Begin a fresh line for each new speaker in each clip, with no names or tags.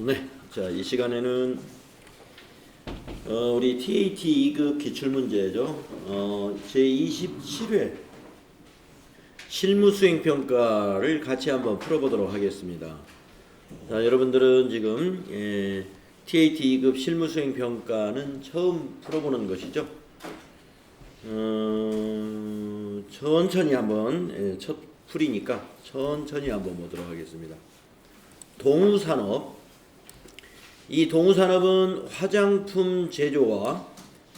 네. 자, 이 시간에는 우리 TAT 2급 기출문제죠. 제27회 실무수행평가를 같이 한번 풀어보도록 하겠습니다. 자, 여러분들은 지금 TAT 2급 실무수행평가는 처음 풀어보는 것이죠. 천천히 한번 첫 풀이니까 천천히 한번 보도록 하겠습니다. 동우산업. 이 동우산업은 화장품 제조와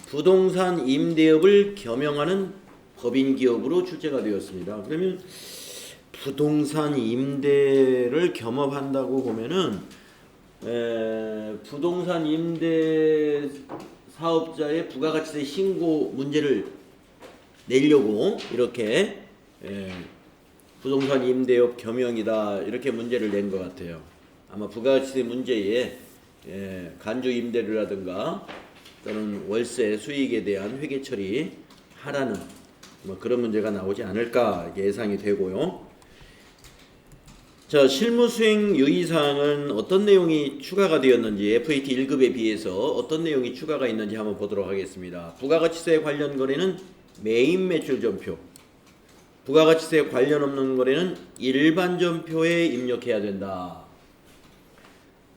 부동산 임대업을 겸용하는 법인기업으로 출제가 되었습니다. 그러면 부동산 임대를 겸업한다고 보면은 부동산 임대 사업자의 부가가치세 신고 문제를 내려고 이렇게 부동산 임대업 겸용이다 이렇게 문제를 낸 것 같아요. 아마 부가가치세 문제에 간주 임대료라든가 또는 월세 수익에 대한 회계 처리하라는 뭐 그런 문제가 나오지 않을까 예상이 되고요. 자, 실무수행 유의사항은 어떤 내용이 추가가 되었는지 FAT 1급에 비해서 어떤 내용이 추가가 있는지 한번 보도록 하겠습니다. 부가가치세 관련 거래는 메인 매출 전표, 부가가치세 관련 없는 거래는 일반 전표에 입력해야 된다.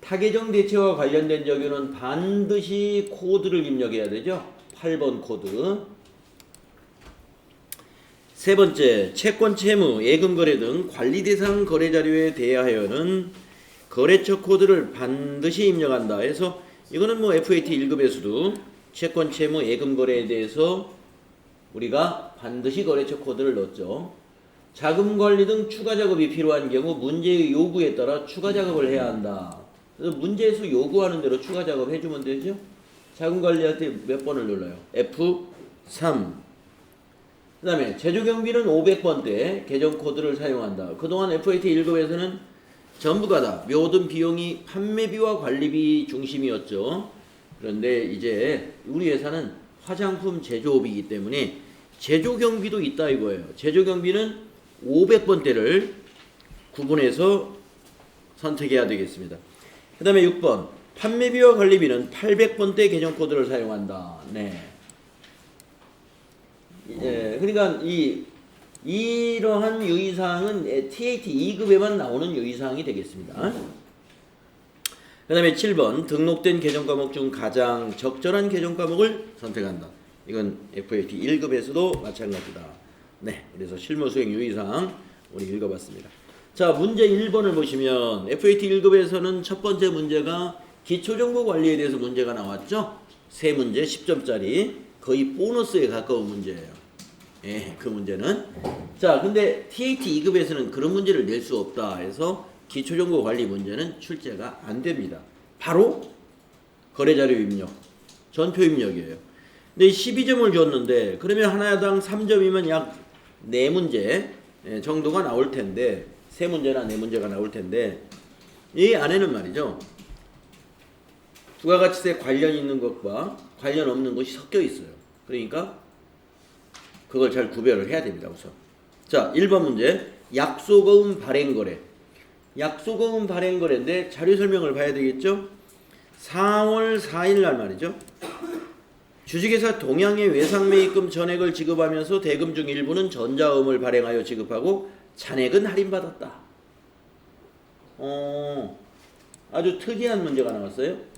타계정 대체와 관련된 적용은 반드시 코드를 입력해야 되죠. 8번 코드. 세 번째, 채권, 채무, 예금 거래 등 관리 대상 거래 자료에 대하여는 거래처 코드를 반드시 입력한다. 해서 이거는 뭐 FAT 1급에서도 채권, 채무, 예금 거래에 대해서 우리가 반드시 거래처 코드를 넣었죠. 자금 관리 등 추가 작업이 필요한 경우 문제의 요구에 따라 추가 작업을 해야 한다. 그래서 문제에서 요구하는 대로 추가 작업 해주면 되죠. 자금 관리할 때 몇 번을 눌러요? F3. 그 다음에 제조경비는 500번대 계정 코드를 사용한다. 그동안 FAT 1급에서는 전부가 다 모든 비용이 판매비와 관리비 중심이었죠. 그런데 이제 우리 회사는 화장품 제조업이기 때문에 제조경비도 있다 이거예요. 제조경비는 500번대를 구분해서 선택해야 되겠습니다. 그 다음에 6번 판매비와 관리비는 800번대 계정 코드를 사용한다. 네. 그러니까 이러한 유의사항은 TAT 2급에만 나오는 유의사항이 되겠습니다. 그 다음에 7번 등록된 계정 과목 중 가장 적절한 계정 과목을 선택한다. 이건 FAT 1급에서도 마찬가지다. 네, 그래서 실무수행 유의사항 우리 읽어봤습니다. 자, 문제 1번을 보시면 FAT 1급에서는 첫 번째 문제가 기초정보관리에 대해서 문제가 나왔죠. 세 문제 10점짜리 거의 보너스에 가까운 문제예요. 그 문제는. 자, 근데 TAT 2급에서는 그런 문제를 낼 수 없다 해서 기초정보관리 문제는 출제가 안 됩니다. 바로 거래자료 입력, 전표 입력이에요. 근데 12점을 줬는데 그러면 하나당 3점이면 약 4문제 정도가 나올 텐데 3문제나 4문제가 나올 텐데 이 안에는 말이죠. 부가가치세 관련 있는 것과 관련 없는 것이 섞여 있어요. 그러니까 그걸 잘 구별을 해야 됩니다. 우선. 자, 1번 문제. 약속어음 발행거래. 약속어음 발행거래인데 자료 설명을 봐야 되겠죠. 4월 4일 날 말이죠. 주식회사 동양의 외상매입금 전액을 지급하면서 대금 중 일부는 전자음을 발행하여 지급하고 잔액은 할인받았다. 아주 특이한 문제가 나왔어요.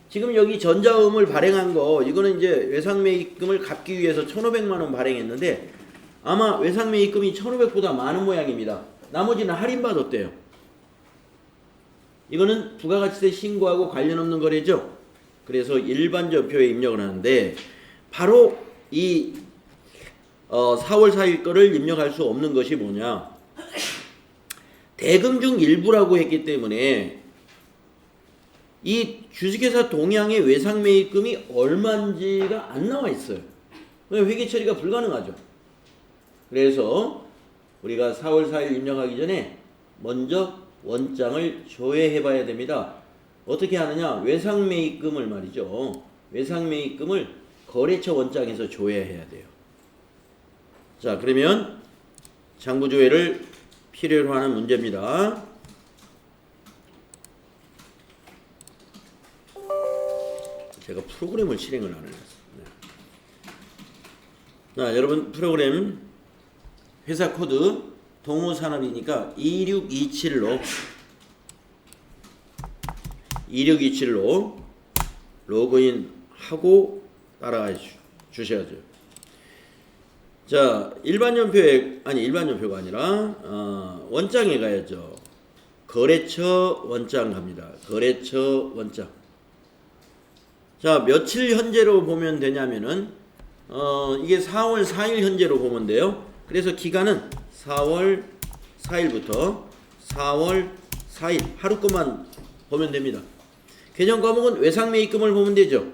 지금 여기 전자음을 발행한 거 이거는 이제 외상매입금을 갚기 위해서 1,500만원 발행했는데 아마 외상매입금이 1,500보다 많은 모양입니다. 나머지는 할인받았대요. 이거는 부가가치세 신고하고 관련 없는 거래죠. 그래서 일반 전표에 입력을 하는데 바로 이 4월 4일 거를 입력할 수 없는 것이 뭐냐. 대금 중 일부라고 했기 때문에 이 주식회사 동양의 외상매입금이 얼마인지가 안 나와 있어요. 회계 처리가 불가능하죠. 그래서 우리가 4월 4일 입력하기 전에 먼저 원장을 조회해 봐야 됩니다. 어떻게 하느냐? 외상매입금을 말이죠. 외상매입금을 거래처 원장에서 조회해야 돼요. 자, 그러면 장부조회를 필요로 하는 문제입니다. 제가 프로그램을 실행을 안 해놨어요. 네. 자, 여러분 프로그램 회사 코드 동호산업이니까 2627로 2627로 로그인 하고 따라가 주셔야죠. 자, 일반 연표가 아니라 원장에 가야죠. 거래처 원장 갑니다. 거래처 원장. 자, 며칠 현재로 보면 되냐면은 이게 4월 4일 현재로 보면 돼요. 그래서 기간은 4월 4일부터 4월 4일 하루 것만 보면 됩니다. 계정 과목은 외상매입금을 보면 되죠.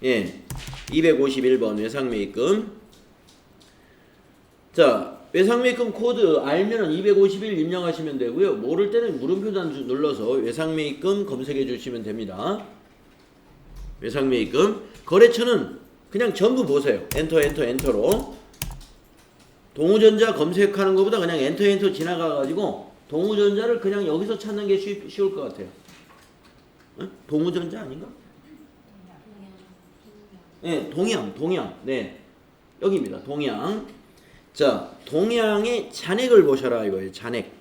예, 251번 외상매입금. 자, 외상매입금 코드 알면은 251 입력하시면 되고요. 모를 때는 물음표 단수 눌러서 외상매입금 검색해 주시면 됩니다. 외상매입금. 거래처는 그냥 전부 보세요. 엔터로. 동우전자 검색하는 것보다 그냥 엔터 지나가가지고 동우전자를 그냥 여기서 찾는 게 쉬울 것 같아요. 어? 동우전자 아닌가? 네, 동양. 네, 여기입니다. 동양. 자, 동양의 잔액을 보셔라 이거예요. 잔액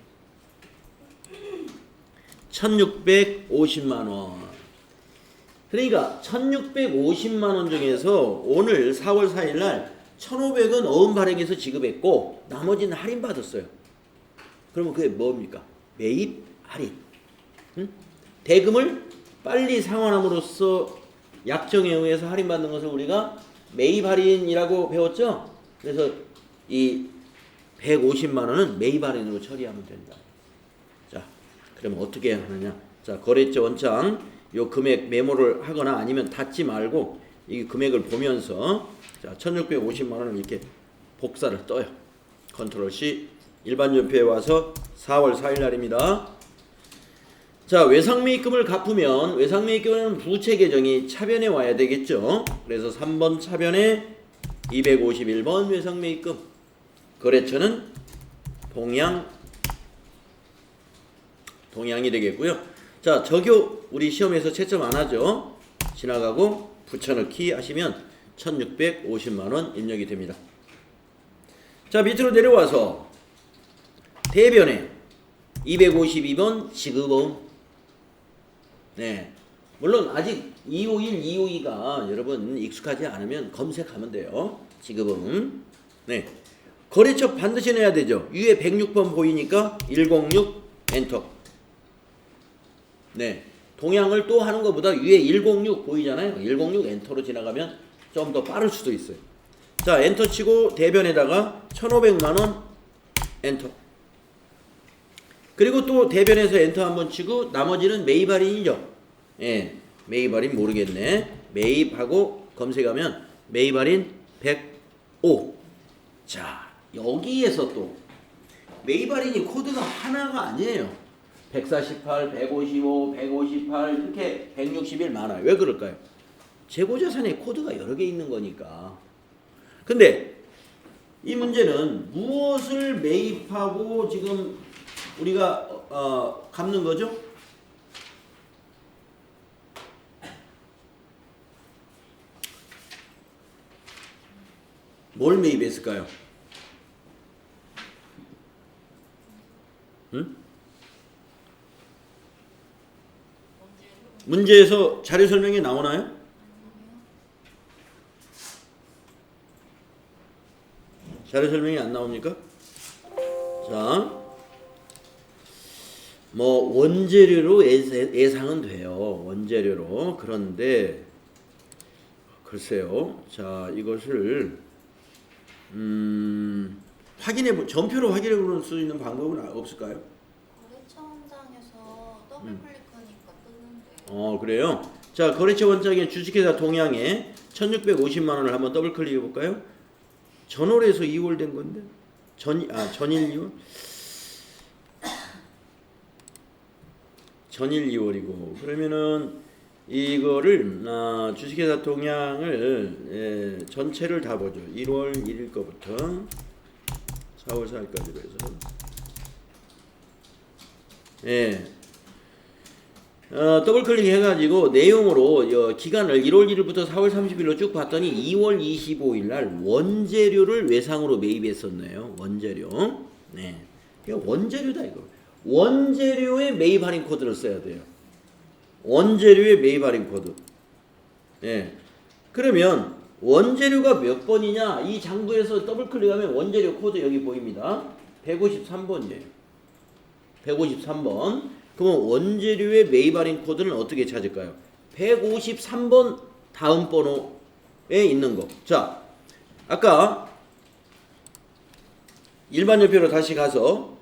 1650만원. 그러니까 1650만원 중에서 오늘 4월 4일날 1500은 어음 발행해서 지급했고 나머지는 할인 받았어요. 그러면 그게 뭡니까? 매입 할인. 응? 대금을 빨리 상환함으로써 약정에 의해서 할인받는 것을 우리가 매입 할인이라고 배웠죠? 그래서 이 150만원은 매입 할인으로 처리하면 된다. 자, 그러면 어떻게 하느냐? 자, 거래처 원장 요 금액 메모를 하거나 아니면 닫지 말고 이 금액을 보면서 자, 1650만원을 이렇게 복사를 떠요. 컨트롤 C. 일반 연표에 와서 4월 4일 날입니다. 자, 외상매입금을 갚으면 외상매입금은 부채 계정이 차변에 와야 되겠죠. 그래서 3번 차변에 251번 외상매입금. 거래처는 동양이 되겠고요. 자, 저교 우리 시험에서 채점 안 하죠. 지나가고 붙여넣기 하시면 1650만원 입력이 됩니다. 자, 밑으로 내려와서 대변에 252번 지급어음. 네, 물론 아직 251, 252가 여러분 익숙하지 않으면 검색하면 돼요. 지급어음. 네, 거래처 반드시 내야 되죠. 위에 106번 보이니까 106 엔터. 네, 동양을 또 하는 것보다 위에 106 보이잖아요. 106 엔터로 지나가면 좀 더 빠를 수도 있어요. 자, 엔터 치고 대변에다가 1500만원 엔터. 그리고 또 대변에서 엔터 한번 치고 나머지는 매입 할인이죠. 예, 매입 할인 모르겠네. 매입하고 검색하면 매입 할인 105. 자, 여기에서 또 매입 할인이 코드가 하나가 아니에요. 148, 155, 158 이렇게 161 많아요. 왜 그럴까요? 재고자산에 코드가 여러 개 있는 거니까. 근데 이 문제는 무엇을 매입하고 지금 우리가 갚는 거죠? 뭘 매입했을까요? 응? 문제에서 자료 설명이 나오나요? 자료 설명이 안 나옵니까? 자, 뭐 원재료로 예상은 돼요. 원재료로. 그런데 글쎄요. 자, 이것을 전표로 확인해 볼 수 있는 방법은 없을까요?
거래처 원장에서 더블 클릭하니까 뜨는데.
그래요? 자, 거래처 원장의 주식회사 동양에 1650만원을 한번 더블 클릭해 볼까요? 전월에서 2월 된 건데 전일 2월 전일 2월이고 그러면은 이거를 주식회사 동양을 전체를 다 보죠. 1월 1일 거부터 4월 4일까지로 해서 더블 클릭해가지고 내용으로 기간을 1월 1일부터 4월 30일로 쭉 봤더니 2월 25일 날 원재료를 외상으로 매입했었네요. 원재료. 네. 이거 원재료다 이거. 원재료의 매입 할인 코드를 써야 돼요. 원재료의 매입 할인 코드. 네. 그러면 원재료가 몇 번이냐? 이 장부에서 더블 클릭하면 원재료 코드 여기 보입니다. 153번이에요. 153번. 그러면 원재료의 매입 할인 코드는 어떻게 찾을까요? 153번 다음 번호에 있는 거. 자, 아까 일반 연표로 다시 가서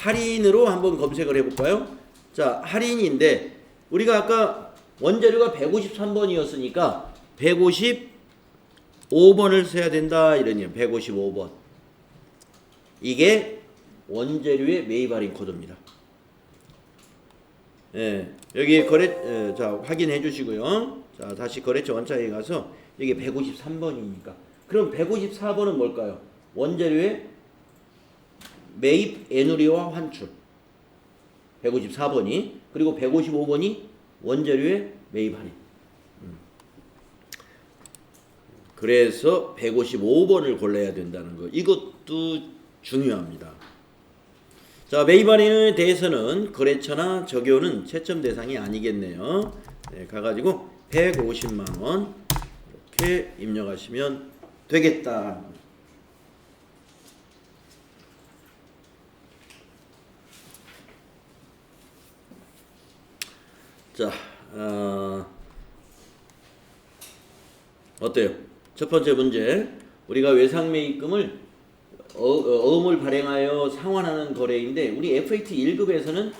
할인으로 한번 검색을 해볼까요? 자, 할인인데 우리가 아까 원재료가 153번이었으니까 155번을 써야 된다 이러네요. 155번. 이게 원재료의 매입 할인 코드입니다. 예, 여기 자, 확인해 주시고요. 자, 다시 거래처 원자에 가서 여기 153번이니까. 그럼 154번은 뭘까요? 원재료의 매입 애누리와 환출. 154번이. 그리고 155번이 원재료의 매입 할인. 그래서 155번을 골라야 된다는 거. 이것도 중요합니다. 자, 매입 할인에 대해서는 거래처나 적용은 채점 대상이 아니겠네요. 네, 가가지고 150만원 이렇게 입력하시면 되겠다. 자, 어때요? 첫 번째 문제. 우리가 외상 매입금을 어음을 발행하여 상환하는 거래인데 우리 FAT 1급에서는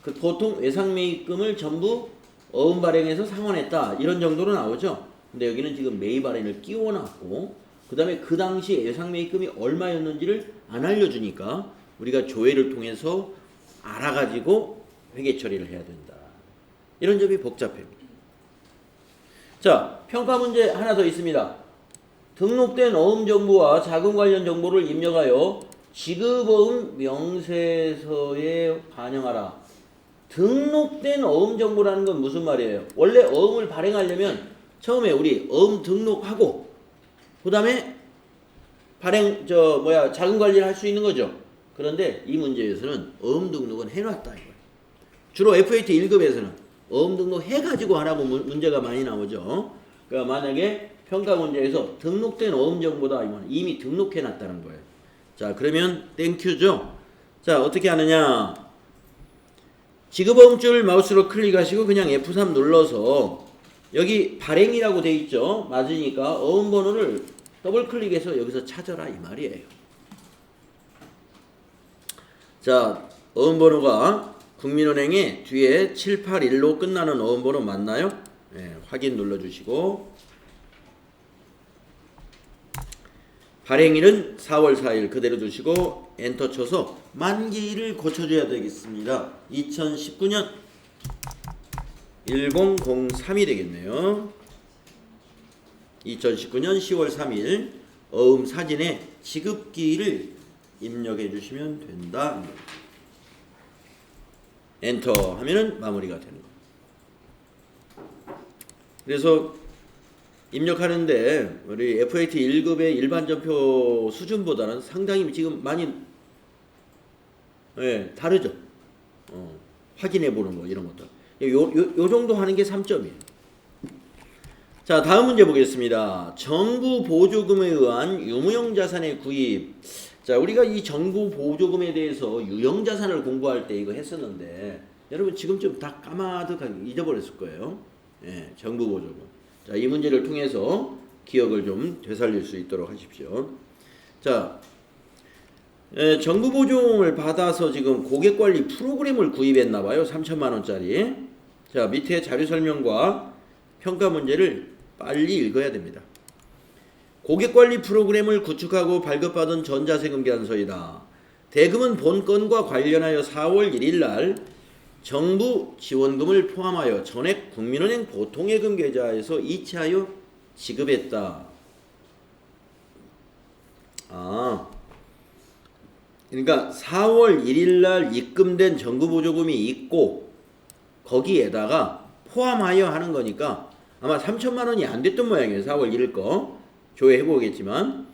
그 보통 외상 매입금을 전부 어음 발행해서 상환했다 이런 정도로 나오죠. 근데 여기는 지금 매입 할인을 끼워놨고 그 다음에 그 당시 외상 매입금이 얼마였는지를 안 알려주니까 우리가 조회를 통해서 알아가지고 회계 처리를 해야 된다. 이런 점이 복잡해요. 자, 평가 문제 하나 더 있습니다. 등록된 어음 정보와 자금 관련 정보를 입력하여 지급어음 명세서에 반영하라. 등록된 어음 정보라는 건 무슨 말이에요? 원래 어음을 발행하려면 처음에 우리 어음 등록하고 그 다음에 자금 관리를 할 수 있는 거죠. 그런데 이 문제에서는 어음 등록은 해놨다 이거예요. 주로 FAT 1급에서는 어음 등록 해가지고 하라고 문제가 많이 나오죠. 그러니까 만약에 평가 문제에서 등록된 어음 정보다 이미 등록해 놨다는 거예요. 자, 그러면 땡큐죠. 자, 어떻게 하느냐? 지급어음줄 마우스로 클릭하시고 그냥 F3 눌러서 여기 발행이라고 돼 있죠. 맞으니까 어음 번호를 더블 클릭해서 여기서 찾아라 이 말이에요. 자, 어음 번호가 국민은행에 뒤에 781로 끝나는 어음 번호 맞나요? 네, 확인 눌러주시고 발행일은 4월 4일 그대로 두시고 엔터 쳐서 만기일을 고쳐줘야 되겠습니다. 2019년 1003이 되겠네요. 2019년 10월 3일 어음 사진에 지급기일을 입력해 주시면 된다. 엔터 하면은 마무리가 되는 거예요. 그래서 입력하는데 우리 FAT 1급의 일반 전표 수준보다는 상당히 지금 많이 다르죠. 확인해 보는 거 이런 것도. 요 정도 하는 게 3점이에요. 자, 다음 문제 보겠습니다. 정부 보조금에 의한 유무형 자산의 구입. 자, 우리가 이 정부 보조금에 대해서 유형 자산을 공부할 때 이거 했었는데 여러분 지금쯤 다 까마득하게 잊어버렸을 거예요. 예, 정부 보조금. 자, 이 문제를 통해서 기억을 좀 되살릴 수 있도록 하십시오. 자, 정부 보조금을 받아서 지금 고객관리 프로그램을 구입했나 봐요. 3천만 원짜리. 자, 밑에 자료 설명과 평가 문제를 빨리 읽어야 됩니다. 고객관리 프로그램을 구축하고 발급받은 전자세금 계산서이다. 대금은 본 건과 관련하여 4월 1일 날 정부 지원금을 포함하여 전액 국민은행 보통예금 계좌에서 이체하여 지급했다. 그러니까 4월 1일 날 입금된 정부 보조금이 있고 거기에다가 포함하여 하는 거니까 아마 3천만 원이 안 됐던 모양이에요. 4월 1일 거 조회해 보겠지만,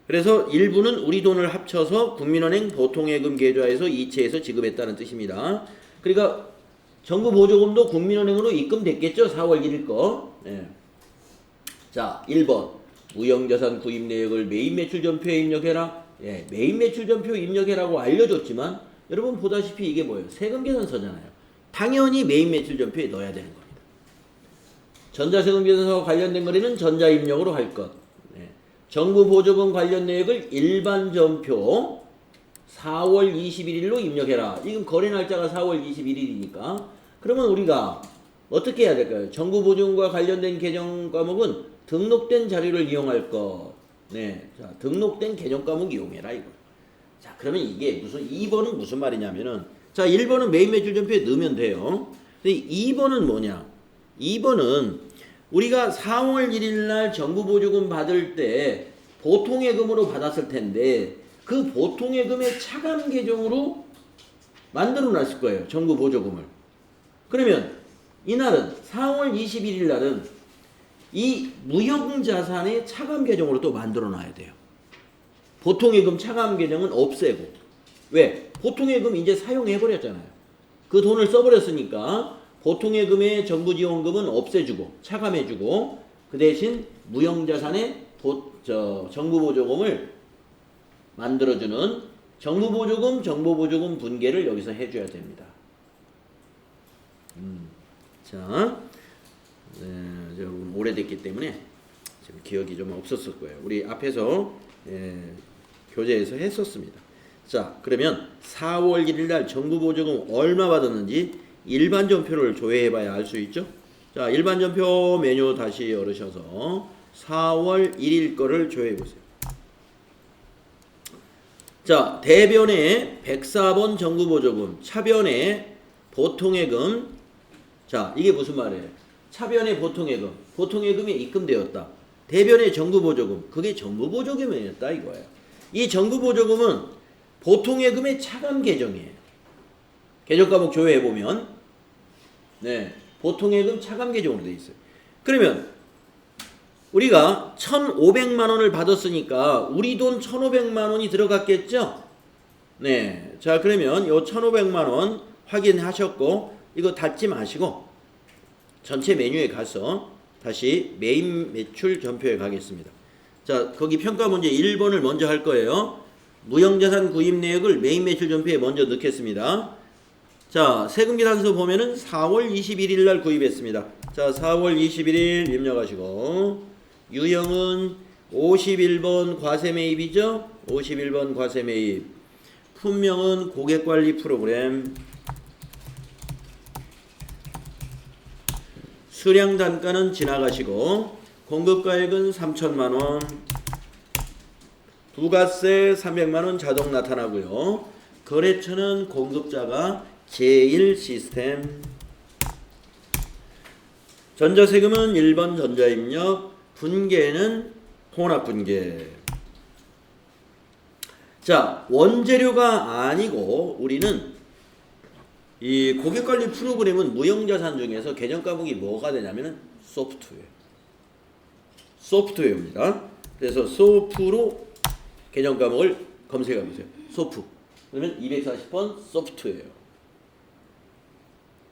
그래서 일부는 우리 돈을 합쳐서 국민은행 보통예금 계좌에서 이체해서 지급했다는 뜻입니다. 그러니까 정부 보조금도 국민은행으로 입금됐겠죠. 4월 1일 거. 네. 자, 1번 무형자산 구입 내역을 메인 매출 전표에 입력해라. 예, 메인 매출 전표 입력해라고 알려줬지만 여러분 보다시피 이게 뭐예요? 세금 계산서잖아요. 당연히 메인 매출 전표에 넣어야 되는 겁니다. 전자세금 계산서와 관련된 거래는 전자 입력으로 할 것. 네. 정부 보조금 관련 내역을 일반 전표 4월 21일로 입력해라. 지금 거래 날짜가 4월 21일이니까 그러면 우리가 어떻게 해야 될까요? 정부 보조금과 관련된 계정 과목은 등록된 자료를 이용할 것. 네, 자, 등록된 계정 과목 이용해라 이거. 자, 그러면 이게 무슨 2번은 무슨 말이냐면은, 자, 1번은 메인 매출 전표에 넣으면 돼요. 근데 2번은 뭐냐? 2번은 우리가 4월 1일 날 정부 보조금 받을 때 보통예금으로 받았을 텐데 그 보통예금의 차감 계정으로 만들어 놨을 거예요. 정부 보조금을. 그러면 이날은 4월 21일 날은 이 무형자산의 차감 계정으로 또 만들어 놔야 돼요. 보통예금 차감 계정은 없애고. 왜? 보통예금 이제 사용해 버렸잖아요. 그 돈을 써버렸으니까 보통예금의 정부지원금은 없애주고 차감해주고 그 대신 무형자산의 정부보조금을 만들어주는 정부보조금, 정보보조금 분계를 여기서 해줘야 됩니다. 자, 좀 오래됐기 때문에 지금 기억이 좀 없었을 거예요. 우리 앞에서 교재에서 했었습니다. 자, 그러면 4월 1일 날 정부보조금 얼마 받았는지 일반 전표를 조회해 봐야 알 수 있죠. 자, 일반 전표 메뉴 다시 열으셔서 4월 1일 거를 조회해 보세요. 자, 대변에 104번 정부보조금, 차변에 보통예금. 자, 이게 무슨 말이에요? 차변에 보통예금, 보통예금이 입금되었다. 대변에 정부보조금, 그게 정부보조금이었다 이거예요. 이 정부보조금은 보통예금의 차감 계정이에요. 계정과목 조회해 보면, 네, 보통예금 차감 계정으로 되어 있어요. 그러면 우리가 1,500만 원을 받았으니까 우리 돈 1,500만 원이 들어갔겠죠? 네, 자, 그러면 요 1,500만 원 확인하셨고 이거 닫지 마시고 전체 메뉴에 가서 다시 메인 매출 전표에 가겠습니다. 자, 거기 평가 문제 1번을 먼저 할 거예요. 무형자산 구입 내역을 메인 매출 전표에 먼저 넣겠습니다. 자, 세금계산서 보면은 4월 21일 날 구입했습니다. 자, 4월 21일 입력하시고 유형은 51번 과세매입이죠. 51번 과세매입. 품명은 고객관리 프로그램. 수량 단가는 지나가시고 공급가액은 3천만 원. 부가세 300만 원 자동 나타나고요. 거래처는 공급자가 제1시스템. 전자세금은 1번 전자입력. 분계는 혼합분계. 자, 원재료가 아니고 우리는 이 고객관리 프로그램은 무형자산 중에서 계정과목이 뭐가 되냐면은 소프트웨어입니다. 그래서 소프로 계정과목을 검색해 보세요. 소프. 그러면 240번 소프트웨어.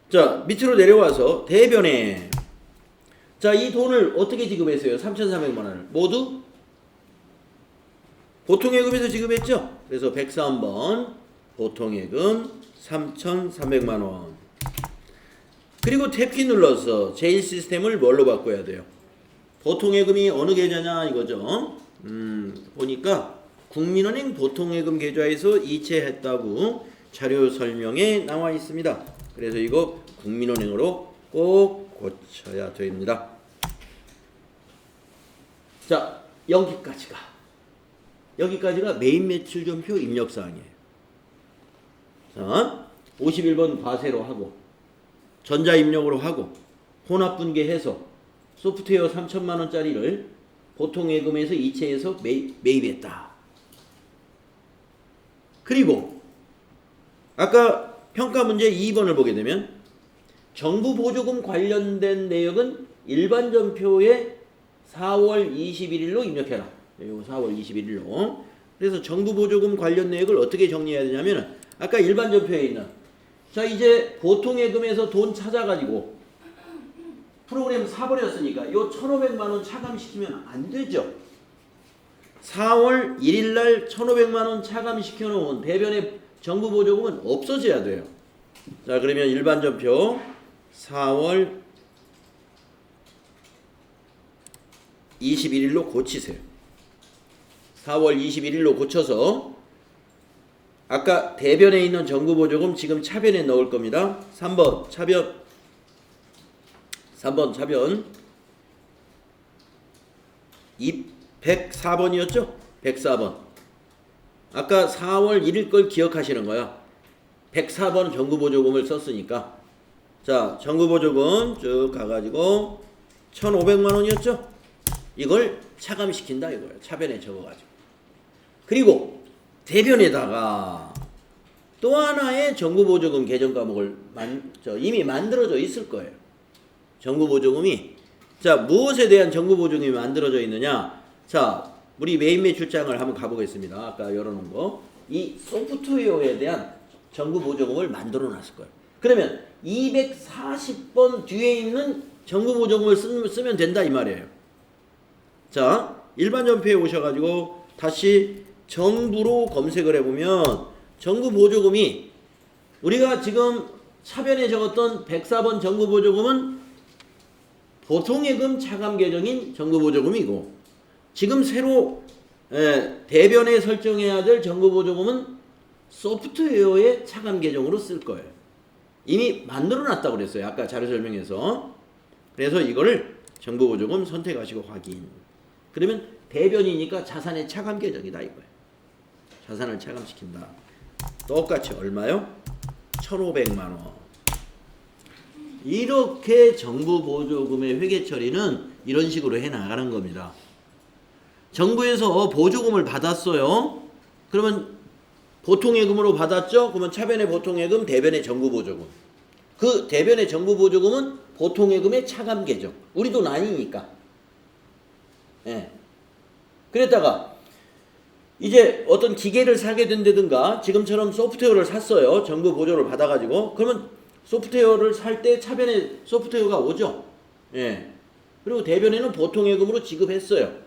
자, 밑으로 내려와서 대변에. 자, 이 돈을 어떻게 지급했어요? 3,400만 원을 모두 보통예금에서 지급했죠? 그래서 103번 보통예금 3,300만 원. 그리고 탭키 눌러서 제1시스템을 뭘로 바꿔야 돼요? 보통예금이 어느 계좌냐 이거죠. 보니까 국민은행 보통예금 계좌에서 이체했다고 자료 설명에 나와 있습니다. 그래서 이거 국민은행으로 꼭 고쳐야 됩니다. 자, 여기까지가 메인 매출 전표 입력사항이에요. 자, 51번 과세로 하고 전자 입력으로 하고 혼합분계해서 소프트웨어 3천만 원짜리를 보통예금에서 이체해서 매입했다. 그리고 아까 평가 문제 2번을 보게 되면 정부 보조금 관련된 내역은 일반 전표에 4월 21일로 입력해라. 이거 4월 21일로. 그래서 정부 보조금 관련 내역을 어떻게 정리해야 되냐면 아까 일반 전표에 있는 자 이제 보통예금에서 돈 찾아가지고 프로그램 사버렸으니까 요 1,500만 원 차감시키면 안 되죠. 4월 1일 날 1,500만 원 차감시켜 놓은 대변의 정부 보조금은 없어져야 돼요. 자, 그러면 일반 전표 4월 21일로 고치세요. 4월 21일로 고쳐서 아까 대변에 있는 정부 보조금 지금 차변에 넣을 겁니다. 3번 차변 3번 차변 104번이었죠? 104번. 아까 4월 1일 걸 기억하시는 거야. 104번 정부보조금을 썼으니까. 자, 정부보조금 쭉 가가지고 1,500만 원이었죠? 이걸 차감시킨다 이거예요. 차변에 적어가지고. 그리고 대변에다가 또 하나의 정부보조금 계정 과목을 이미 만들어져 있을 거예요. 정부보조금이 자 무엇에 대한 정부보조금이 만들어져 있느냐. 자 우리 메인 매출장을 한번 가보겠습니다. 아까 열어놓은 거. 이 소프트웨어에 대한 정부보조금을 만들어 놨을 거예요. 그러면 240번 뒤에 있는 정부보조금을 쓰면 된다 이 말이에요. 자 일반 전표에 오셔가지고 다시 정부로 검색을 해보면 정부보조금이 우리가 지금 차변에 적었던 104번 정부보조금은 보통예금 차감 계정인 정부보조금이고 지금 새로 대변에 설정해야 될 정부보조금은 소프트웨어의 차감 계정으로 쓸 거예요. 이미 만들어 놨다고 그랬어요. 아까 자료 설명에서. 그래서 이거를 정부보조금 선택하시고 확인. 그러면 대변이니까 자산의 차감 계정이다 이거예요. 자산을 차감시킨다. 똑같이 얼마요? 1,500만 원. 이렇게 정부보조금의 회계 처리는 이런 식으로 해 나가는 겁니다. 정부에서 보조금을 받았어요. 그러면 보통예금으로 받았죠? 그러면 차변의 보통예금, 대변의 정부보조금. 그 대변의 정부보조금은 보통예금의 차감 계정. 우리 돈 아니니까. 예. 그랬다가 이제 어떤 기계를 사게 된다든가 지금처럼 소프트웨어를 샀어요. 정부 보조를 받아가지고. 그러면 소프트웨어를 살 때 차변에 소프트웨어가 오죠. 예. 그리고 대변에는 보통예금으로 지급했어요.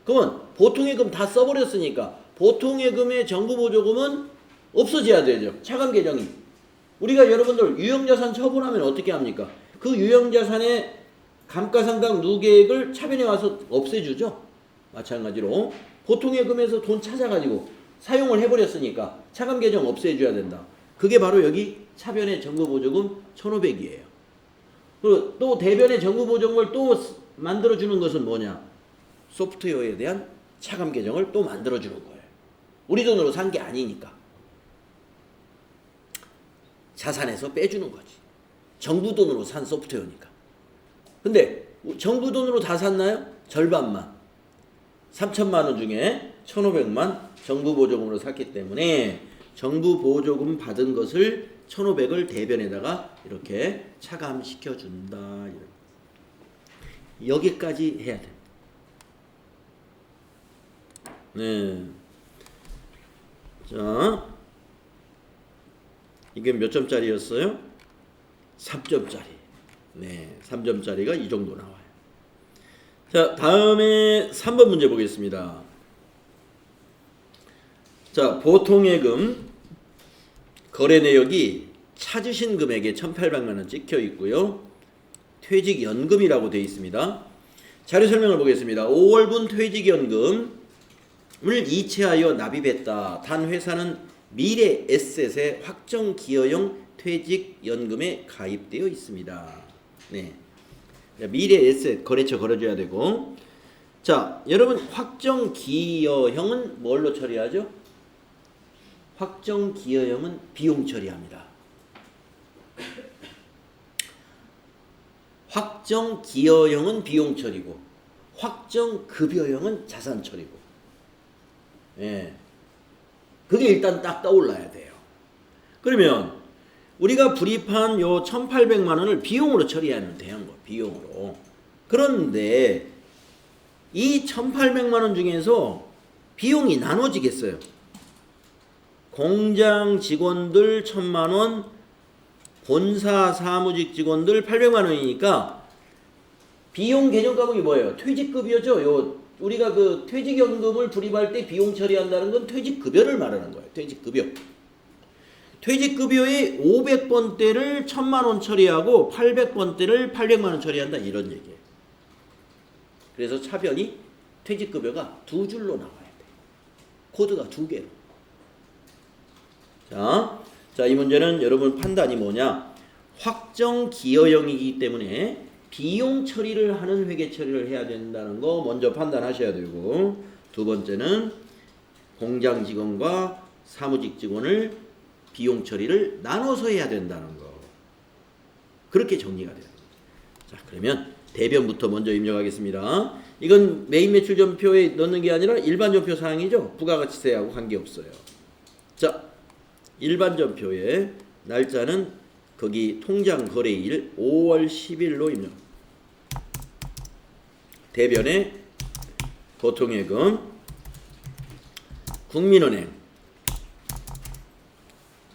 그러면 보통예금 다 써버렸으니까 보통예금의 정부보조금은 없어져야 되죠. 차감 계정이. 우리가 여러분들 유형자산 처분하면 어떻게 합니까? 그 유형자산의 감가상각 누계액을 차변에 와서 없애주죠. 마찬가지로 보통예금에서 돈 찾아가지고 사용을 해버렸으니까 차감 계정 없애줘야 된다. 그게 바로 여기 차변의 정부보조금 1,500이에요. 그리고 또 대변의 정부보조금을 또 만들어주는 것은 뭐냐? 소프트웨어에 대한 차감 계정을 또 만들어주는 거예요. 우리 돈으로 산 게 아니니까. 자산에서 빼주는 거지. 정부 돈으로 산 소프트웨어니까. 근데 정부 돈으로 다 샀나요? 절반만. 3,000만 원 중에 1,500만 정부 보조금으로 샀기 때문에 정부 보조금 받은 것을 1,500을 대변에다가 이렇게 차감시켜 준다. 여기까지 해야 돼. 네. 자, 이게 몇 점짜리였어요? 3점짜리. 네, 3점짜리가 이 정도 나와요. 자, 다음에 3번 문제 보겠습니다. 자, 보통예금 거래 내역이 찾으신 금액에 1,800만 원 찍혀 있고요. 퇴직연금이라고 되어 있습니다. 자료 설명을 보겠습니다. 5월분 퇴직연금을 이체하여 납입했다. 단 회사는 미래 에셋의 확정 기여형 퇴직연금에 가입되어 있습니다. 네. 미래 에셋 거래처 걸어줘야 되고. 자, 여러분 확정 기여형은 뭘로 처리하죠? 확정 기여형은 비용 처리합니다. 확정 기여형은 비용 처리고 확정 급여형은 자산 처리고. 예. 그게 일단 딱 떠올라야 돼요. 그러면 우리가 불입한 요 1,800만 원을 비용으로 처리하면 되는 거, 비용으로. 그런데 이 1,800만 원 중에서 비용이 나눠지겠어요. 공장 직원들 1,000만 원, 본사 사무직 직원들 800만 원이니까 비용 개정 과목이 뭐예요? 퇴직급여죠. 요 우리가 그 퇴직연금을 불입할 때 비용 처리한다는 건 퇴직급여를 말하는 거예요. 퇴직급여. 퇴직급여의 500번대를 1,000만 원 처리하고 800번대를 800만 원 처리한다 이런 얘기예요. 그래서 차변이 퇴직급여가 두 줄로 나와야 돼. 코드가 두 개로. 자, 이 문제는 여러분 판단이 뭐냐? 확정 기여형이기 때문에 비용 처리를 하는 회계 처리를 해야 된다는 거 먼저 판단하셔야 되고, 두 번째는 공장 직원과 사무직 직원을 비용 처리를 나눠서 해야 된다는 거. 그렇게 정리가 돼요. 자, 그러면 대변부터 먼저 입력하겠습니다. 이건 메인 매출 전표에 넣는 게 아니라 일반 전표 사항이죠. 부가가치세하고 관계없어요. 자, 일반 전표에 날짜는 거기 통장 거래일 5월 10일로 입력. 대변에 보통예금 국민은행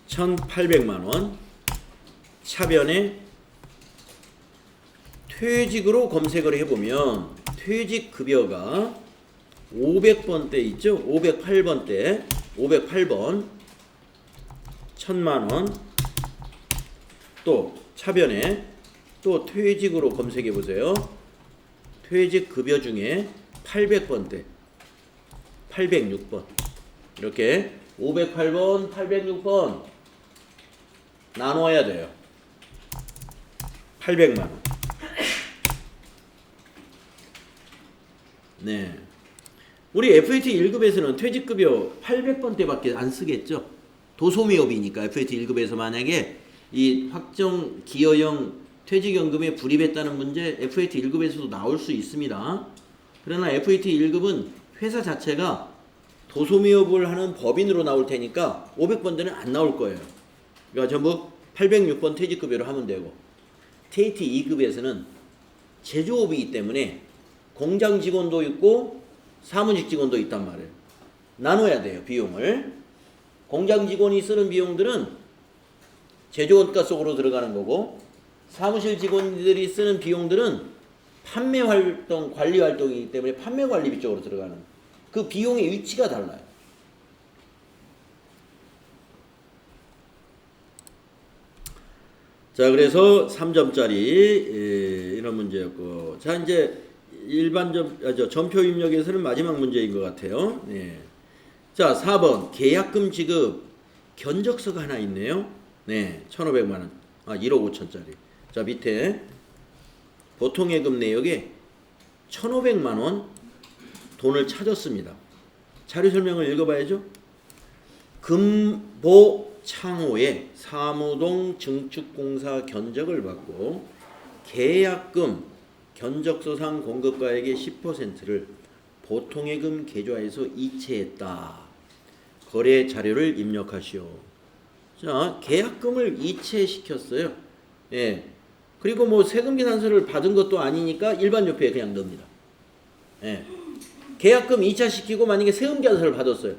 1,800만 원, 차변에 퇴직으로 검색을 해보면 퇴직급여가 500번대 있죠? 508번대 508번 1,000만 원. 또 차변에 또 퇴직으로 검색해 보세요. 퇴직급여 중에 800번대 806번 이렇게 508번 806번 나눠야 돼요. 800만 원. 네. 우리 FAT 1급에서는 퇴직급여 800번대밖에 안 쓰겠죠. 도소미업이니까 FAT 1급에서 만약에 이 확정 기여형 퇴직연금에 불입했다는 문제 FAT 1급에서도 나올 수 있습니다. 그러나 FAT 1급은 회사 자체가 도소미업을 하는 법인으로 나올 테니까 500번대는 안 나올 거예요. 그러니까 전부 806번 퇴직급여로 하면 되고, TAT 2급에서는 제조업이기 때문에 공장 직원도 있고 사무직 직원도 있단 말이에요. 나눠야 돼요, 비용을. 공장 직원이 쓰는 비용들은 제조원가 속으로 들어가는 거고, 사무실 직원들이 쓰는 비용들은 판매 활동, 관리 활동이기 때문에 판매 관리비 쪽으로 들어가는, 그 비용의 위치가 달라요. 자, 그래서 3점짜리 이런 문제였고, 자, 이제 전표 입력에서는 마지막 문제인 것 같아요. 네. 자, 4번 계약금 지급 견적서가 하나 있네요. 네, 1,500만 원. 1억 5천짜리. 자, 밑에 보통예금 내역에 1,500만 원 돈을 찾았습니다. 자료 설명을 읽어봐야죠. 금보창호의 사무동 증축공사 견적을 받고 계약금 견적서상 공급가액의 10%를 보통예금 계좌에서 이체했다. 거래 자료를 입력하시오. 자, 계약금을 이체시켰어요. 예. 그리고 뭐 세금 계산서를 받은 것도 아니니까 일반 조표에 그냥 넣습니다. 예. 계약금 2차 시키고 만약에 세금 계산서를 받았어요.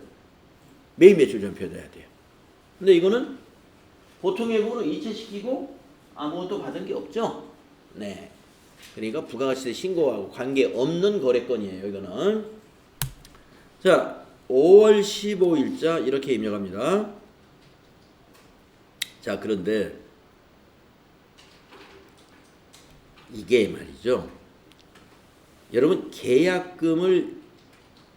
매입 매출 전표 넣어야 돼요. 근데 이거는 보통 예금으로 2차 시키고 아무것도 받은 게 없죠. 네. 그러니까 부가가치세 신고하고 관계없는 거래건이에요, 이거는. 자, 5월 15일자 이렇게 입력합니다. 자, 그런데 이게 말이죠. 여러분, 계약금을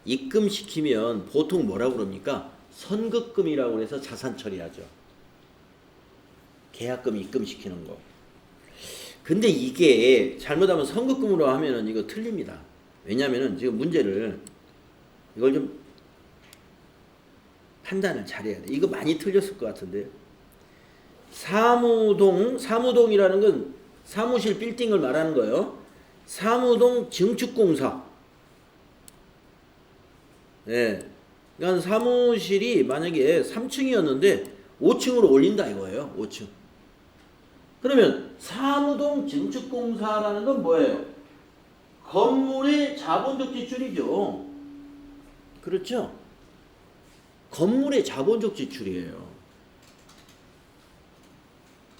입금시키면 보통 뭐라고 그럽니까? 선급금이라고 해서 자산 처리하죠. 계약금 입금시키는 거. 근데 이게 잘못하면 선급금으로 하면은 이거 틀립니다. 왜냐면은 지금 문제를 이걸 좀 판단을 잘해야 돼. 이거 많이 틀렸을 것 같은데요. 사무동이라는 건 사무실 빌딩을 말하는 거예요. 사무동 증축공사. 예. 그러니까 사무실이 만약에 3층이었는데 5층으로 올린다 이거예요. 5층. 그러면 사무동 증축공사라는 건 뭐예요? 건물의 자본적 지출이죠. 그렇죠? 건물의 자본적 지출이에요.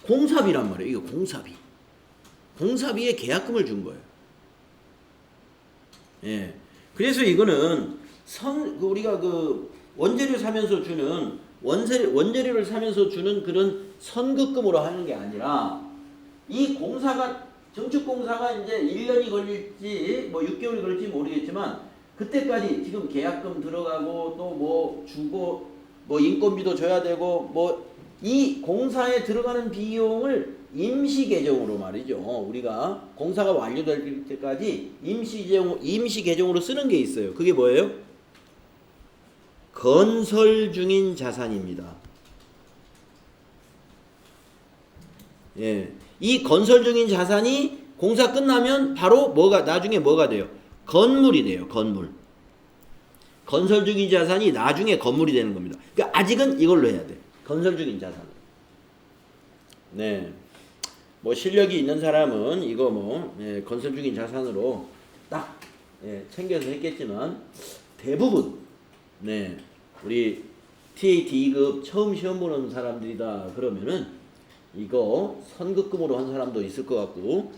공사비란 말이에요. 이거 공사비. 공사비에 계약금을 준 거예요. 예. 그래서 이거는 우리가 그 원재료 사면서 주는 원재료를 사면서 주는 그런 선급금으로 하는 게 아니라 이 공사가 증축공사가 이제 1년이 걸릴지 뭐 6개월이 걸릴지 모르겠지만 그때까지 지금 계약금 들어가고 또 뭐 주고 뭐 인건비도 줘야 되고 뭐 이 공사에 들어가는 비용을 임시 계정으로 말이죠. 우리가 공사가 완료될 때까지 임시 계정으로 쓰는 게 있어요. 그게 뭐예요? 건설 중인 자산입니다. 예. 이 건설 중인 자산이 공사 끝나면 바로 나중에 뭐가 돼요? 건물이 돼요. 건물. 건설 중인 자산이 나중에 건물이 되는 겁니다. 그러니까 아직은 이걸로 해야 돼. 건설 중인 자산. 네. 뭐 실력이 있는 사람은 이거 건설 중인 자산으로 딱 챙겨서 했겠지만 대부분 우리 TAT 2급 처음 시험 보는 사람들이다 그러면은 이거 선급금으로 한 사람도 있을 것 같고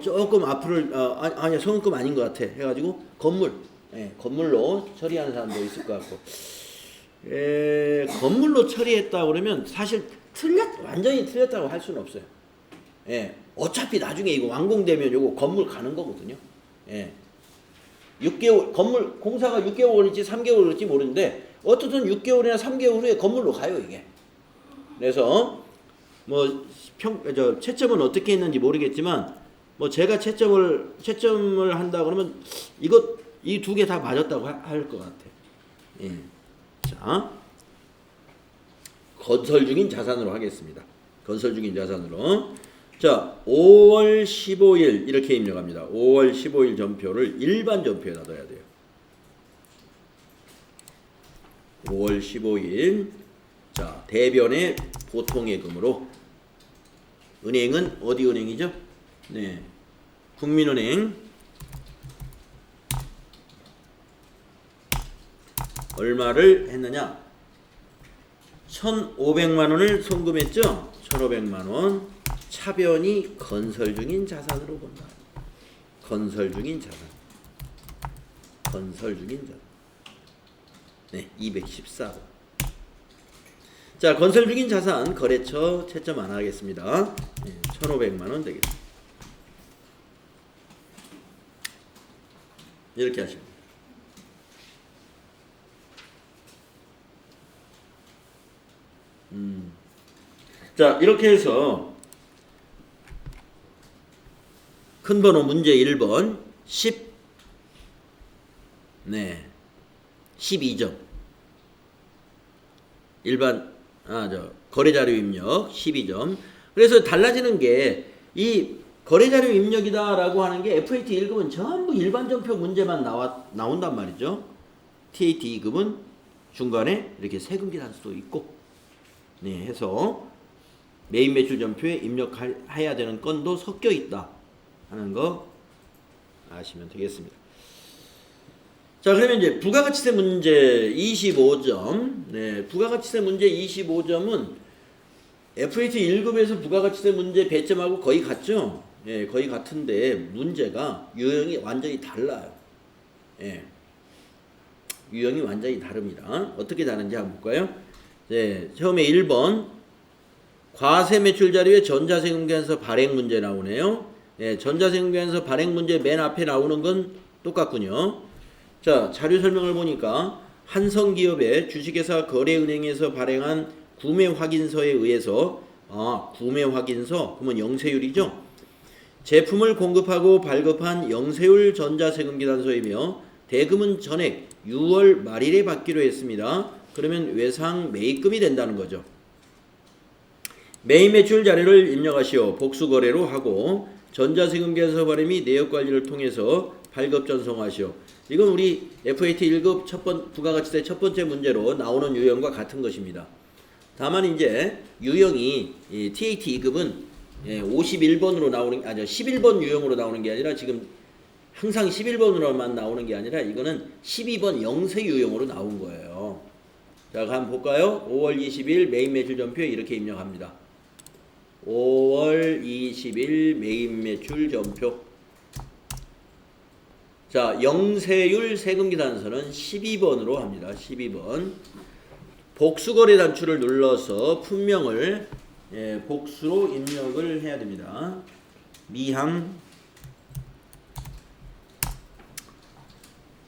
조금 앞을 아니야 선급금 아닌 것 같아 해가지고 건물로 처리하는 사람도 있을 것 같고 건물로 처리했다 그러면 사실 완전히 틀렸다고 할 수는 없어요. 어차피 나중에 이거 완공되면 요거 건물 가는 거거든요. 6개월 건물 공사가 6개월 걸릴지 3개월 걸릴지 모르는데 어쨌든 6개월이나 3개월 후에 건물로 가요 이게. 그래서 뭐 채점은 어떻게 했는지 모르겠지만 뭐 제가 채점을 한다 그러면 이 두 개 다 맞았다고 할 것 같아. 자, 건설 중인 자산으로 하겠습니다. 건설 중인 자산으로. 자, 5월 15일 이렇게 입력합니다. 5월 15일 전표를 일반 전표에다 넣어야 돼요. 5월 15일. 자, 대변의 보통예금으로 은행은 어디 은행이죠? 네. 국민은행 얼마를 했느냐? 1,500만 원을 송금했죠? 1,500만 원. 차변이 건설 중인 자산으로 본다. 건설 중인 자산. 건설 중인 자산. 네, 214번. 자, 건설 중인 자산 거래처 채점 안 하겠습니다. 네, 1,500만 원 되겠습니다. 이렇게 하시면 됩니다. 자, 이렇게 해서 큰 번호 문제 1번 12점. 일반 거래자료 입력 12점. 그래서 달라지는 게 이 거래자료 입력이다라고 하는 게 FAT 1급은 전부 일반 전표 문제만 나온단 말이죠. TAT 2급은 중간에 이렇게 세금 계산서도 있고 해서 메인 매출 전표에 입력해야 되는 건도 섞여 있다 하는 거 아시면 되겠습니다. 자, 그러면 이제 부가가치세 문제 25점. 부가가치세 문제 25점은 FAT 1급에서 부가가치세 문제 배점하고 거의 같죠? 거의 같은데 문제가 유형이 완전히 달라요. 유형이 완전히 다릅니다. 어떻게 다른지 한번 볼까요? 처음에 1번 과세 매출 자료에 전자세금 계산서 발행 문제 나오네요. 전자세금 계산서 발행 문제 맨 앞에 나오는 건 똑같군요. 자, 자료 설명을 보니까 한성기업의 주식회사 거래은행에서 발행한 구매 확인서에 의해서 구매 확인서 그러면 영세율이죠. 제품을 공급하고 발급한 영세율 전자세금 계산서이며 대금은 전액 6월 말일에 받기로 했습니다. 그러면 외상 매입금이 된다는 거죠. 매입 매출 자료를 입력하시오. 복수거래로 하고 전자세금 계산서 발행 및 내역관리를 통해서 발급 전송하시오. 이건 우리 FAT 1급 부가가치세 첫 번째 문제로 나오는 유형과 같은 것입니다. 다만 이제 유형이 TAT 2급은 예, 51번으로 나오는, 11번 유형으로 나오는 게 아니라 지금 항상 11번으로만 나오는 게 아니라 이거는 12번 영세 유형으로 나온 거예요. 자, 한번 볼까요? 5월 20일 메인 매출 전표에 이렇게 입력합니다. 5월 20일 메인 매출 전표. 자, 영세율 세금계산서는 12번으로 합니다. 12번. 복수거래 단추를 눌러서 품명을 복수로 입력을 해야 됩니다. 미항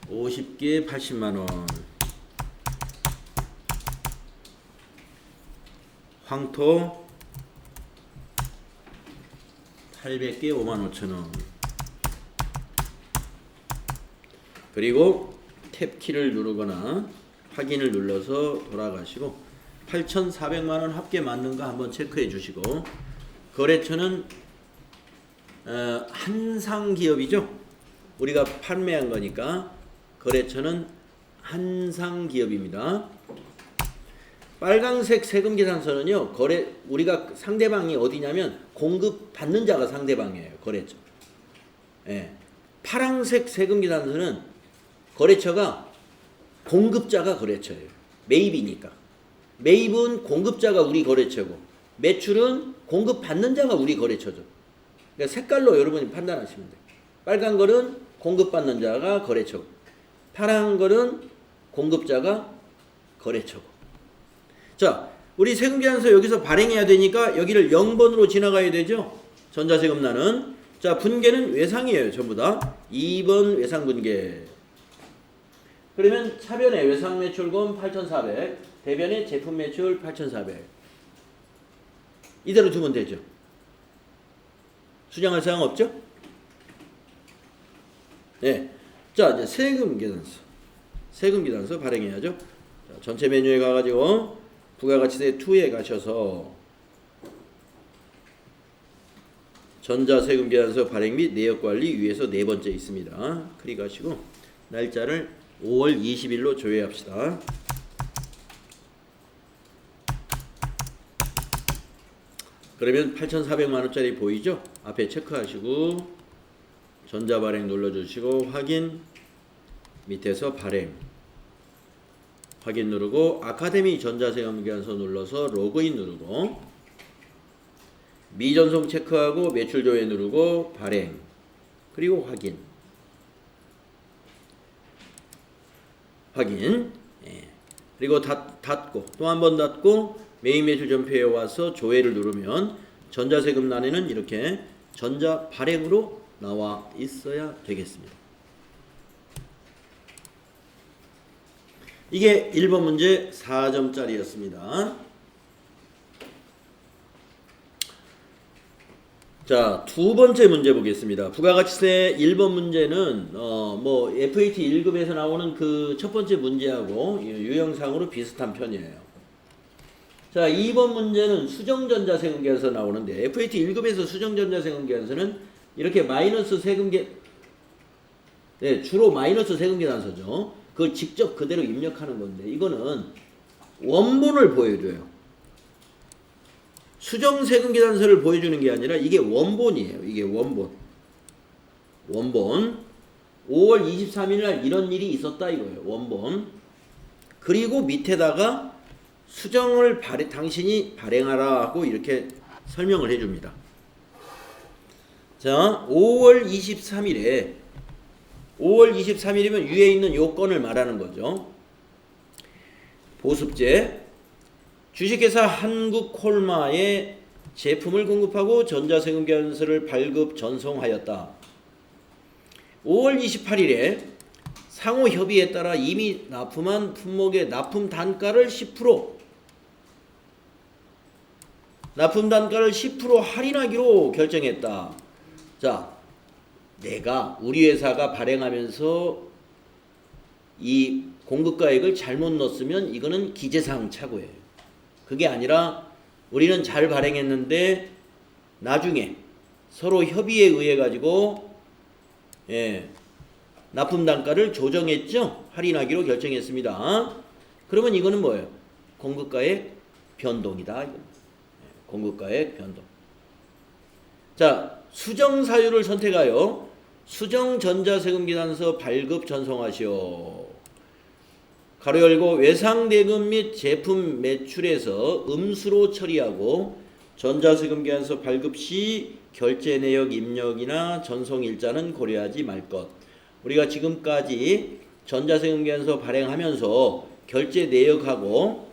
50개 80만원, 황토 800개 55,000원. 그리고 탭키를 누르거나 확인을 눌러서 돌아가시고 8,400만원 합계 맞는가 한번 체크해 주시고, 거래처는 한상기업이죠. 우리가 판매한 거니까 거래처는 한상기업입니다. 빨강색 세금계산서는요, 우리가 상대방이 어디냐면 공급받는 자가 상대방이에요. 거래처. 예. 파랑색 세금계산서는 거래처가 공급자가 거래처예요. 매입이니까. 매입은 공급자가 우리 거래처고, 매출은 공급받는 자가 우리 거래처죠. 그러니까 색깔로 여러분이 판단하시면 돼요. 빨간 거는 공급받는 자가 거래처고, 파란 거는 공급자가 거래처고. 자, 우리 세금계산서 여기서 발행해야 되니까 여기를 0번으로 지나가야 되죠. 전자세금란은. 자, 분계는 외상이에요. 전부 다. 2번 외상분계. 그러면 차변의 외상매출금 8,400, 대변의 제품매출 8,400. 이대로 두면 되죠. 수정할 사항 없죠? 네. 자, 이제 세금계산서. 세금계산서 발행해야죠. 자, 전체 메뉴에 가가지고 부가가치세 2에 가셔서 전자세금계산서 발행 및 내역관리 위에서 네 번째 있습니다. 클릭하시고 날짜를 5월 20일로 조회합시다. 그러면 8,400만원짜리 보이죠? 앞에 체크하시고 전자발행 눌러주시고 확인, 밑에서 발행 확인 누르고 아카데미 전자세금계산서 눌러서 로그인 누르고 미전송 체크하고 매출 조회 누르고 발행, 그리고 확인. 예. 그리고 닫고 또 한 번 닫고 메인 매출 전표에 와서 조회를 누르면 전자세금란에는 이렇게 전자 발행으로 나와 있어야 되겠습니다. 이게 1번 문제 4점짜리였습니다. 자, 두 번째 문제 보겠습니다. 부가가치세 1번 문제는 FAT 1급에서 나오는 그 첫 번째 문제하고 유형상으로 비슷한 편이에요. 자, 2번 문제는 수정전자세금계산서 나오는데, FAT 1급에서 수정전자세금계산서는 이렇게 마이너스 주로 마이너스 세금계산서죠. 그걸 직접 그대로 입력하는 건데, 이거는 원본을 보여줘요. 수정세금계산서를 보여주는 게 아니라 이게 원본이에요. 이게 원본. 5월 23일 날 이런 일이 있었다 이거예요. 원본. 그리고 밑에다가 수정을 당신이 발행하라 하고 이렇게 설명을 해줍니다. 자, 5월 23일이면 위에 있는 요건을 말하는 거죠. 보습제. 주식회사 한국콜마에 제품을 공급하고 전자세금계산서를 발급 전송하였다. 5월 28일에 상호 협의에 따라 이미 납품한 품목의 납품 단가를 10% 할인하기로 결정했다. 자, 우리 회사가 발행하면서 이 공급가액을 잘못 넣었으면 이거는 기재사항 착오예요. 그게 아니라 우리는 잘 발행했는데 나중에 서로 협의에 의해 가지고 납품 단가를 조정했죠. 할인하기로 결정했습니다. 그러면 이거는 뭐예요? 공급가액 변동이다. 공급가액 변동. 자, 수정 사유를 선택하여 수정 전자세금계산서 발급 전송하시오. 가로 열고 외상대금 및 제품 매출에서 음수로 처리하고 전자세금계산서 발급 시 결제 내역 입력이나 전송 일자는 고려하지 말 것. 우리가 지금까지 전자세금계산서 발행하면서 결제 내역하고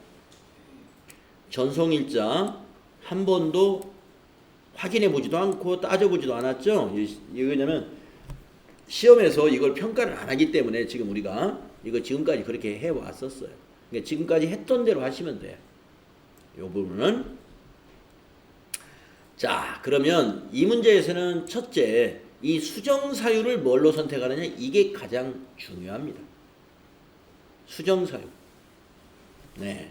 전송 일자 한 번도 확인해 보지도 않고 따져 보지도 않았죠. 이게 왜냐면 시험에서 이걸 평가를 안 하기 때문에 지금 우리가 이거 지금까지 그렇게 해 왔었어요. 그러니까 지금까지 했던 대로 하시면 돼요. 이 부분은. 자, 그러면 이 문제에서는 첫째, 이 수정 사유를 뭘로 선택하느냐, 이게 가장 중요합니다. 수정 사유. 네.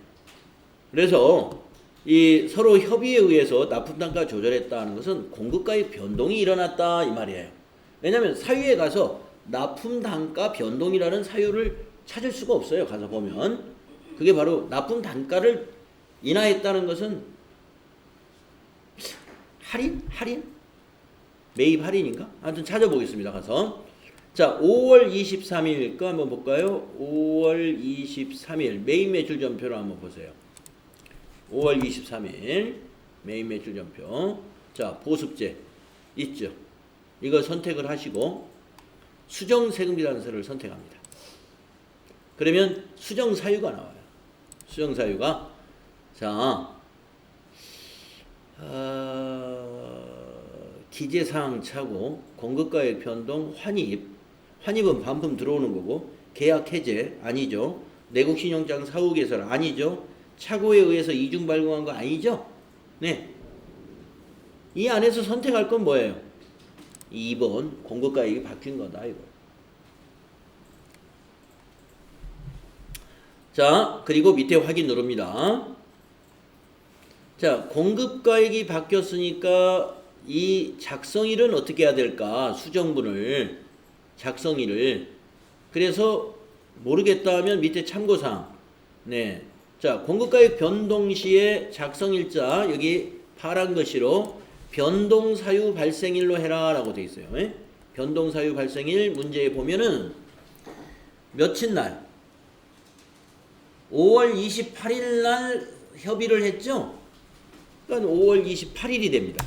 그래서 이 서로 협의에 의해서 납품단가 조절했다는 것은 공급가의 변동이 일어났다 이 말이에요. 왜냐하면 사유에 가서 납품단가 변동이라는 사유를 찾을 수가 없어요. 가서 보면 그게 바로 납품단가를 인하했다는 것은 할인? 매입 할인인가? 아무튼 찾아보겠습니다. 가서. 자, 5월 23일 거 한번 볼까요? 5월 23일 매입 매출 전표를 한번 보세요. 5월 23일 매입 매출 전표. 자, 보습제 있죠. 이거 선택을 하시고 수정 세금계산서를 선택합니다. 그러면 수정 사유가 나와요. 수정 사유가 기재사항 착오, 공급가액 변동, 환입은 반품 들어오는 거고, 계약 해제 아니죠. 내국신용장 사후 개설 아니죠. 착오에 의해서 이중 발급한 거 아니죠. 네. 이 안에서 선택할 건 뭐예요? 2번 공급가액이 바뀐 거다 이거. 자, 그리고 밑에 확인 누릅니다. 자, 공급가액이 바뀌었으니까 이 작성일은 어떻게 해야 될까? 수정분을 작성일을. 그래서 모르겠다 하면 밑에 참고사항. 네. 자, 공급가액 변동 시에 작성일자 여기 파란 글씨로 변동사유 발생일로 해라 라고 되어 있어요. 네? 변동사유 발생일 문제에 보면은 며칠 날 5월 28일 날 협의를 했죠. 그러니까 5월 28일이 됩니다.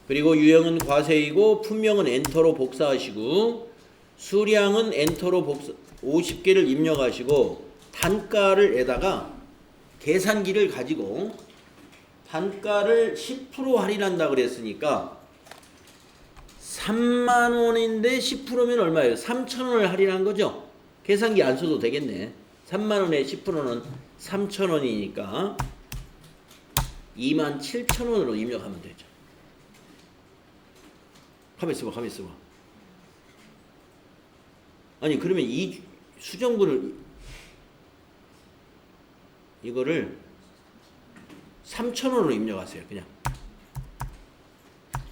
그리고 유형은 과세이고 품명은 엔터로 복사하시고 수량은 엔터로 복사 50개를 입력하시고 단가를 에다가 계산기를 가지고 단가를 10% 할인한다 그랬으니까 3만원인데 10%면 얼마예요? 3,000원을 할인한 거죠. 계산기 안 써도 되겠네. 3만원에 10%는 3,000원이니까 27,000원으로 입력하면 되죠. 가만 있어봐. 아니 그러면 이 수정분을 이거를 3,000원으로 입력하세요. 그냥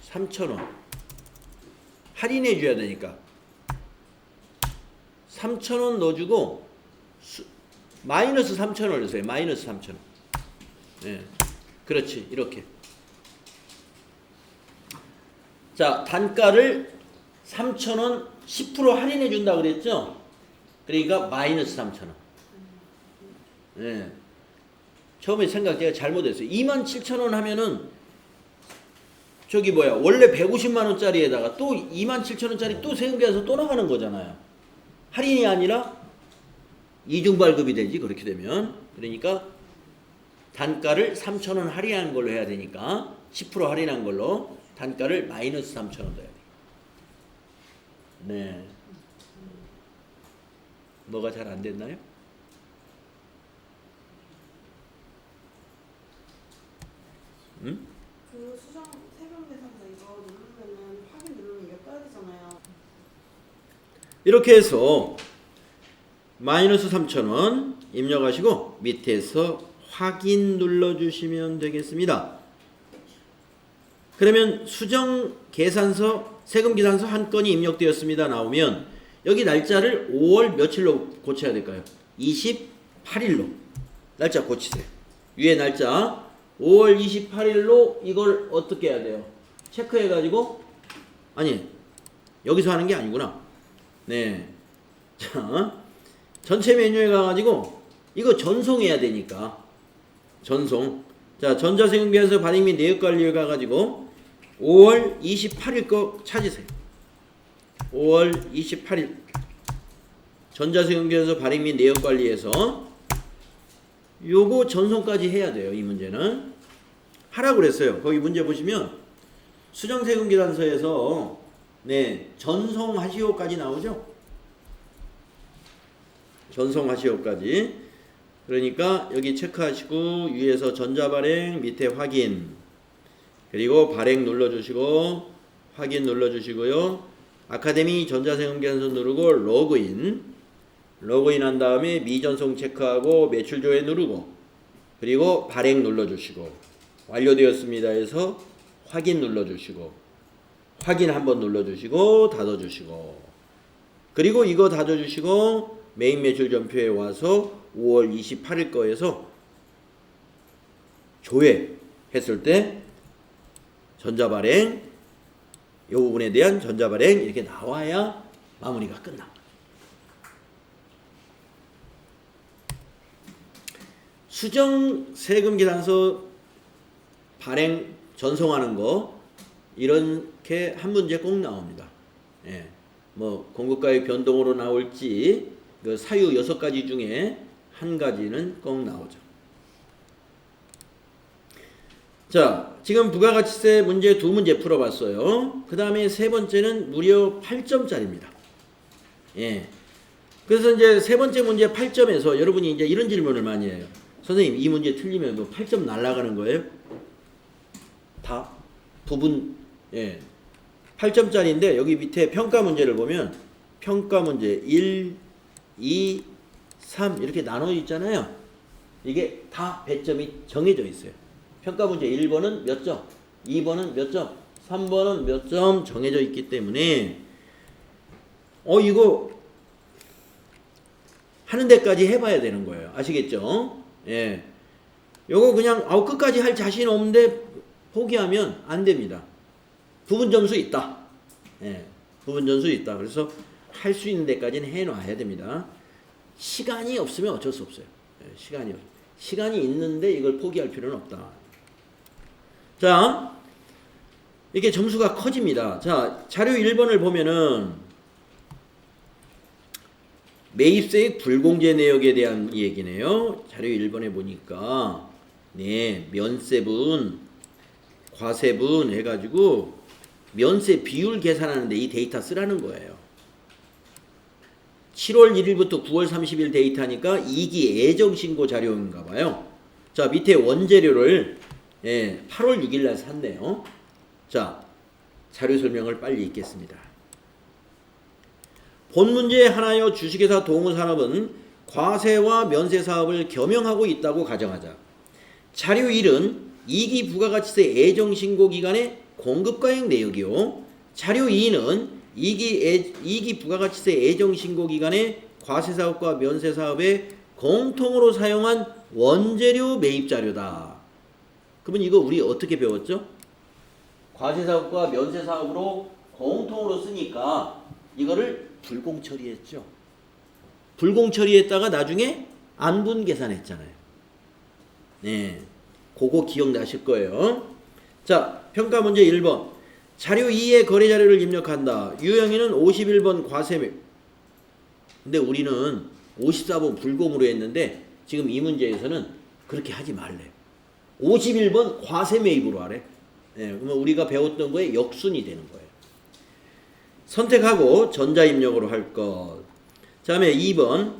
3,000원 할인해 줘야 되니까 3,000원 넣어주고 마이너스 3,000원을 넣으세요. 마이너스 3,000원. 네, 그렇지. 이렇게. 자, 단가를 3,000원 10% 할인해 준다 그랬죠? 그러니까 마이너스 3,000원. 네. 처음에 생각 제가 잘못했어요. 27,000원 하면은 저기 뭐야 원래 150만원짜리에다가 또 27,000원짜리 또 세금계산서 또 나가는 거잖아요. 할인이 아니라 이중발급이 되지 그렇게 되면. 그러니까 단가를 3,000원 할인한 걸로 해야 되니까 10% 할인한 걸로 단가를 마이너스 3,000원 넣어야 돼. 네. 뭐가 잘 안 됐나요? 응?
그 수정 세금 계산서 이거 누르면은 확인 누르면 이거 떠야 되잖아요.
이렇게 해서 마이너스 3,000원 입력하시고 밑에서 확인 눌러주시면 되겠습니다. 그러면 수정 계산서 세금 계산서 한 건이 입력되었습니다 나오면 여기 날짜를 5월 며칠로 고쳐야 될까요? 28일로 날짜 고치세요. 위에 날짜 5월 28일로 이걸 어떻게 해야 돼요? 체크해가지고, 아니, 여기서 하는 게 아니구나. 네. 자, 전체 메뉴에 가가지고, 이거 전송해야 되니까. 전송. 자, 전자세금계산서 발행 및 내역관리에 가가지고, 5월 28일 거 찾으세요. 5월 28일. 전자세금계산서 발행 및 내역관리에서, 요거 전송까지 해야 돼요. 이 문제는 하라고 그랬어요. 거기 문제 보시면 수정세금계산서에서 네 전송하시오까지 나오죠. 전송하시오까지. 그러니까 여기 체크하시고 위에서 전자발행 밑에 확인 그리고 발행 눌러주시고 확인 눌러주시고요. 아카데미 전자세금계산서 누르고 로그인 한 다음에 미전송 체크하고 매출조회 누르고 그리고 발행 눌러주시고 완료되었습니다 해서 확인 눌러주시고 확인 한번 눌러주시고 닫아주시고 그리고 이거 닫아주시고 메인 매출 전표에 와서 5월 28일 거에서 조회했을 때 전자발행 이 부분에 대한 전자발행 이렇게 나와야 마무리가 끝납니다. 수정 세금 계산서 발행 전송하는 거 이렇게 한 문제 꼭 나옵니다. 예. 뭐 공급가액 변동으로 나올지 그 사유 6가지 중에 한 가지는 꼭 나오죠. 자, 지금 부가가치세 문제 2문제 풀어봤어요. 그 다음에 세 번째는 무려 8점짜리입니다. 예. 그래서 이제 세 번째 문제 8점에서 여러분이 이제 이런 질문을 많이 해요. 선생님, 이 문제 틀리면 뭐 8점 날아가는 거예요? 다 부분, 예. 8점짜리인데 여기 밑에 평가 문제를 보면 평가 문제 1, 2, 3 이렇게 나눠 있잖아요. 이게 다 배점이 정해져 있어요. 평가 문제 1번은 몇 점, 2번은 몇 점, 3번은 몇 점 정해져 있기 때문에 이거 하는 데까지 해봐야 되는 거예요. 아시겠죠? 예. 요거 그냥 끝까지 할 자신 없는데 포기하면 안 됩니다. 부분 점수 있다. 예. 부분 점수 있다. 그래서 할 수 있는 데까지는 해놔야 됩니다. 시간이 없으면 어쩔 수 없어요. 예. 시간이 있는데 이걸 포기할 필요는 없다. 자, 이렇게 점수가 커집니다. 자, 자료 1번을 보면은 매입세액 불공제 내역에 대한 얘기네요. 자료 1번에 보니까 네, 면세분, 과세분 해가지고 면세 비율 계산하는데 이 데이터 쓰라는 거예요. 7월 1일부터 9월 30일 데이터니까 2기 애정신고 자료인가 봐요. 자, 밑에 원재료를 8월 6일 날 샀네요. 자, 자료 설명을 빨리 읽겠습니다. 본 문제에 한하여 주식회사 동우산업은 과세와 면세 사업을 겸용하고 있다고 가정하자. 자료 1은 2기 부가가치세 애정신고 기간의 공급가액 내역이요. 자료 2는 2기 부가가치세 애정신고 기간의 과세사업과 면세사업에 공통으로 사용한 원재료 매입자료다. 그러면 이거 우리 어떻게 배웠죠? 과세사업과 면세사업으로 공통으로 쓰니까 이거를 불공처리했죠. 불공처리했다가 나중에 안분 계산했잖아요. 네, 그거 기억나실 거예요. 자, 평가 문제 1번. 자료 2에 거래 자료를 입력한다. 유형이는 51번 과세매. 근데 우리는 54번 불공으로 했는데 지금 이 문제에서는 그렇게 하지 말래. 51번 과세 매입으로 하래. 네, 그러면 우리가 배웠던 거에 역순이 되는 거예요. 선택하고 전자입력으로 할 것. 그 다음에 2번.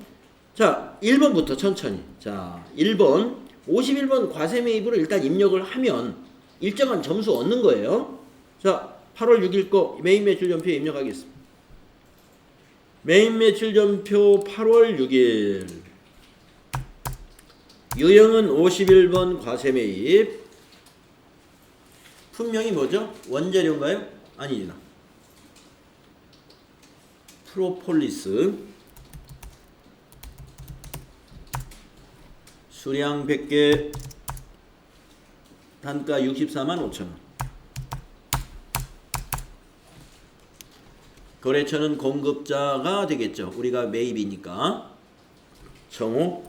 자, 1번부터 천천히. 자, 1번. 51번 과세 매입으로 일단 입력을 하면 일정한 점수 얻는 거예요. 자, 8월 6일 거 메인 매출 전표에 입력하겠습니다. 메인 매출 전표 8월 6일. 유형은 51번 과세 매입. 품명이 뭐죠? 원재료인가요? 아니구나. 프로폴리스. 수량 100개. 단가 64만 5천 원. 거래처는 공급자가 되겠죠. 우리가 매입이니까. 정오.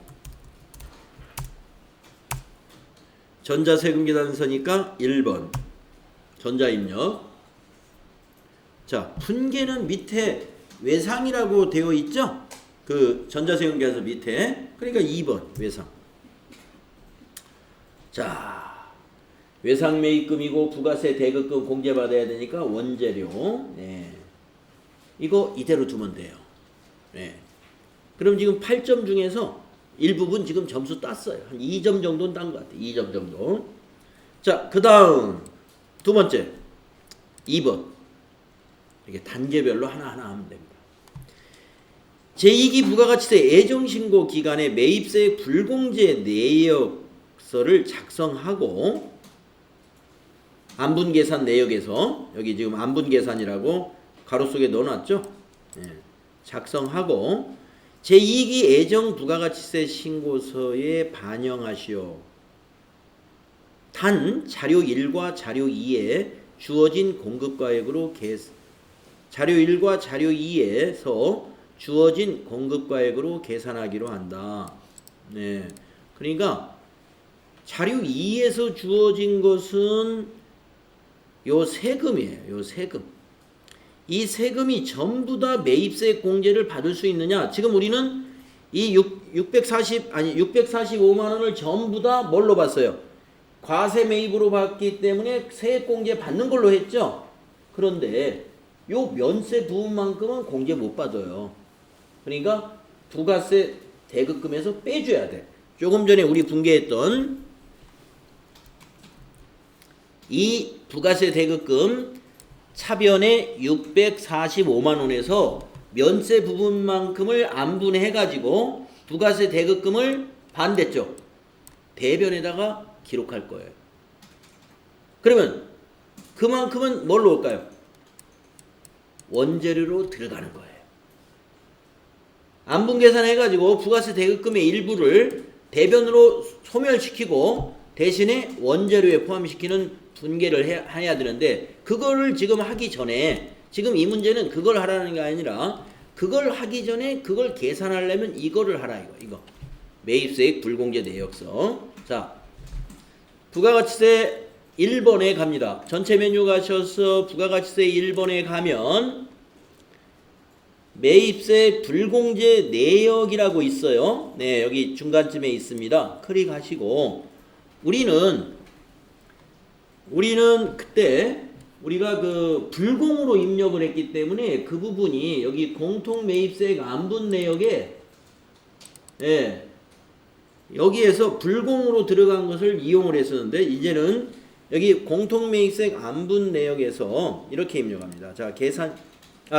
전자세금계산서니까 1번. 전자입력. 자, 분계는 밑에 외상이라고 되어 있죠? 그 전자세금계산서 밑에. 그러니까 2번 외상. 자, 외상 매입금이고 부가세 대급금 공제받아야 되니까 원재료. 네. 이거 이대로 두면 돼요. 네. 그럼 지금 8점 중에서 일부분 지금 점수 땄어요. 한 2점 정도는 딴 것 같아요. 2점 정도. 자, 그 다음 두 번째 2번. 이렇게 단계별로 하나하나 하면 됩니다. 제2기 부가가치세 애정신고 기간에 매입세 불공제 내역서를 작성하고 안분계산 내역에서 여기 지금 안분계산이라고 가로 속에 넣어놨죠. 예. 작성하고 제2기 애정 부가가치세 신고서에 반영하시오. 단 자료 1과 자료 2에 주어진 공급가액으로 자료 1과 자료 2에서 주어진 공급가액으로 계산하기로 한다. 네. 그러니까 자료 2에서 주어진 것은 요 세금이에요. 요 세금. 이 세금이 전부 다 매입세 공제를 받을 수 있느냐? 지금 우리는 이 645만 원을 전부 다 뭘로 봤어요? 과세 매입으로 받기 때문에 세액 공제 받는 걸로 했죠. 그런데 요 면세 부분만큼은 공제 못 받아요. 그러니까 부가세 대급금에서 빼줘야 돼. 조금 전에 우리 분개했던 이 부가세 대급금 차변에 645만 원에서 면세 부분만큼을 안분해가지고 부가세 대급금을 반대쪽 대변에다가 기록할 거예요. 그러면 그만큼은 뭘로 올까요? 원재료로 들어가는 거예요. 안분 계산해가지고 부가세 대급금의 일부를 대변으로 소멸시키고 대신에 원재료에 포함시키는 분계를 해야 되는데 그거를 지금 하기 전에 지금 이 문제는 그걸 하라는 게 아니라 그걸 하기 전에 그걸 계산하려면 이거를 하라 이거 매입세액 불공제 내역서. 자, 부가가치세 1번에 갑니다. 전체 메뉴 가셔서 부가가치세 1번에 가면 매입세 불공제 내역이라고 있어요. 네, 여기 중간쯤에 있습니다. 클릭하시고 우리는 그때 우리가 그 불공으로 입력을 했기 때문에 그 부분이 여기 공통매입세액 안분 내역에 여기에서 불공으로 들어간 것을 이용을 했었는데 이제는 여기 공통매입세액 안분 내역에서 이렇게 입력합니다. 자,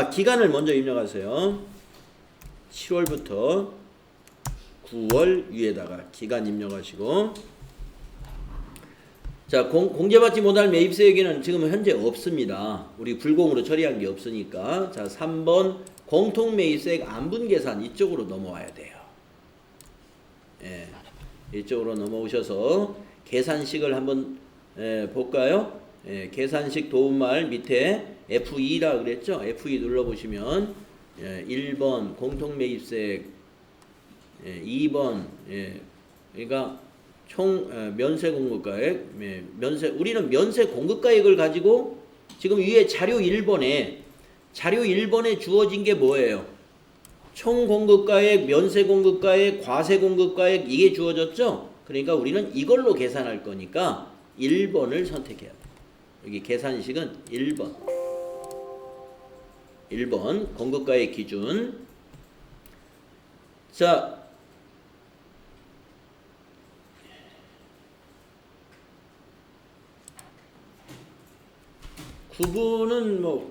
기간을 먼저 입력하세요. 7월부터 9월 위에다가 기간 입력하시고 자, 공제받지 못할 매입세액에는 지금 현재 없습니다. 우리 불공으로 처리한 게 없으니까. 자, 3번 공통매입세액 안분계산 이쪽으로 넘어와야 돼요. 예, 이쪽으로 넘어오셔서 계산식을 한번 볼까요? 예, 계산식 도움말 밑에 F2라 그랬죠? F2 눌러보시면 1번 공통매입세액 2번 그러니까 총 면세 공급가액, 우리는 면세 공급가액을 가지고 지금 위에 자료 1번에 주어진 게 뭐예요? 총 공급가액, 면세 공급가액, 과세 공급가액 이게 주어졌죠? 그러니까 우리는 이걸로 계산할 거니까 1번을 선택해야 돼. 여기 계산식은 1번 공급가액 기준. 자,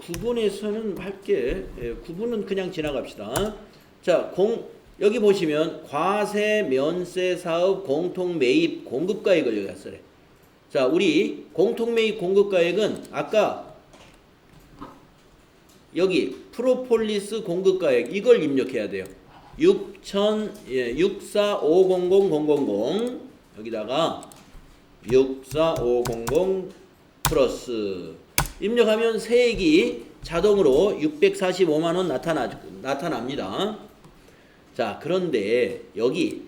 구분에서는 할게. 구분은 그냥 지나갑시다. 자, 여기 보시면 과세 면세 사업 공통 매입 공급가액을 여기 갔어요. 자, 우리 공통 매입 공급가액은 아까 여기 프로폴리스 공급가액 이걸 입력해야 돼요. 6450000 여기다가 64500 플러스 입력하면 세액이 자동으로 645만원 나타납니다. 자, 그런데 여기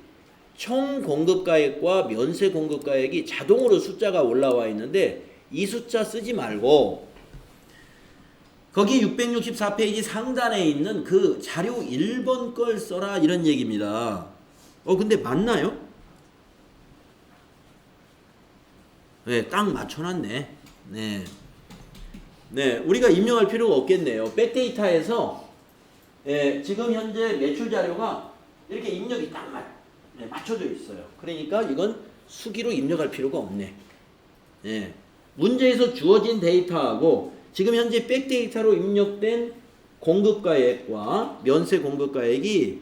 총 공급가액과 면세 공급가액이 자동으로 숫자가 올라와 있는데 이 숫자 쓰지 말고 거기 664페이지 상단에 있는 그 자료 1번 걸 써라 이런 얘기입니다. 근데 맞나요? 네, 딱 맞춰놨네. 네, 우리가 입력할 필요가 없겠네요. 백데이터에서 지금 현재 매출 자료가 이렇게 입력이 딱 맞춰져 있어요. 그러니까 이건 수기로 입력할 필요가 없네. 문제에서 주어진 데이터하고 지금 현재 백데이터로 입력된 공급가액과 면세 공급가액이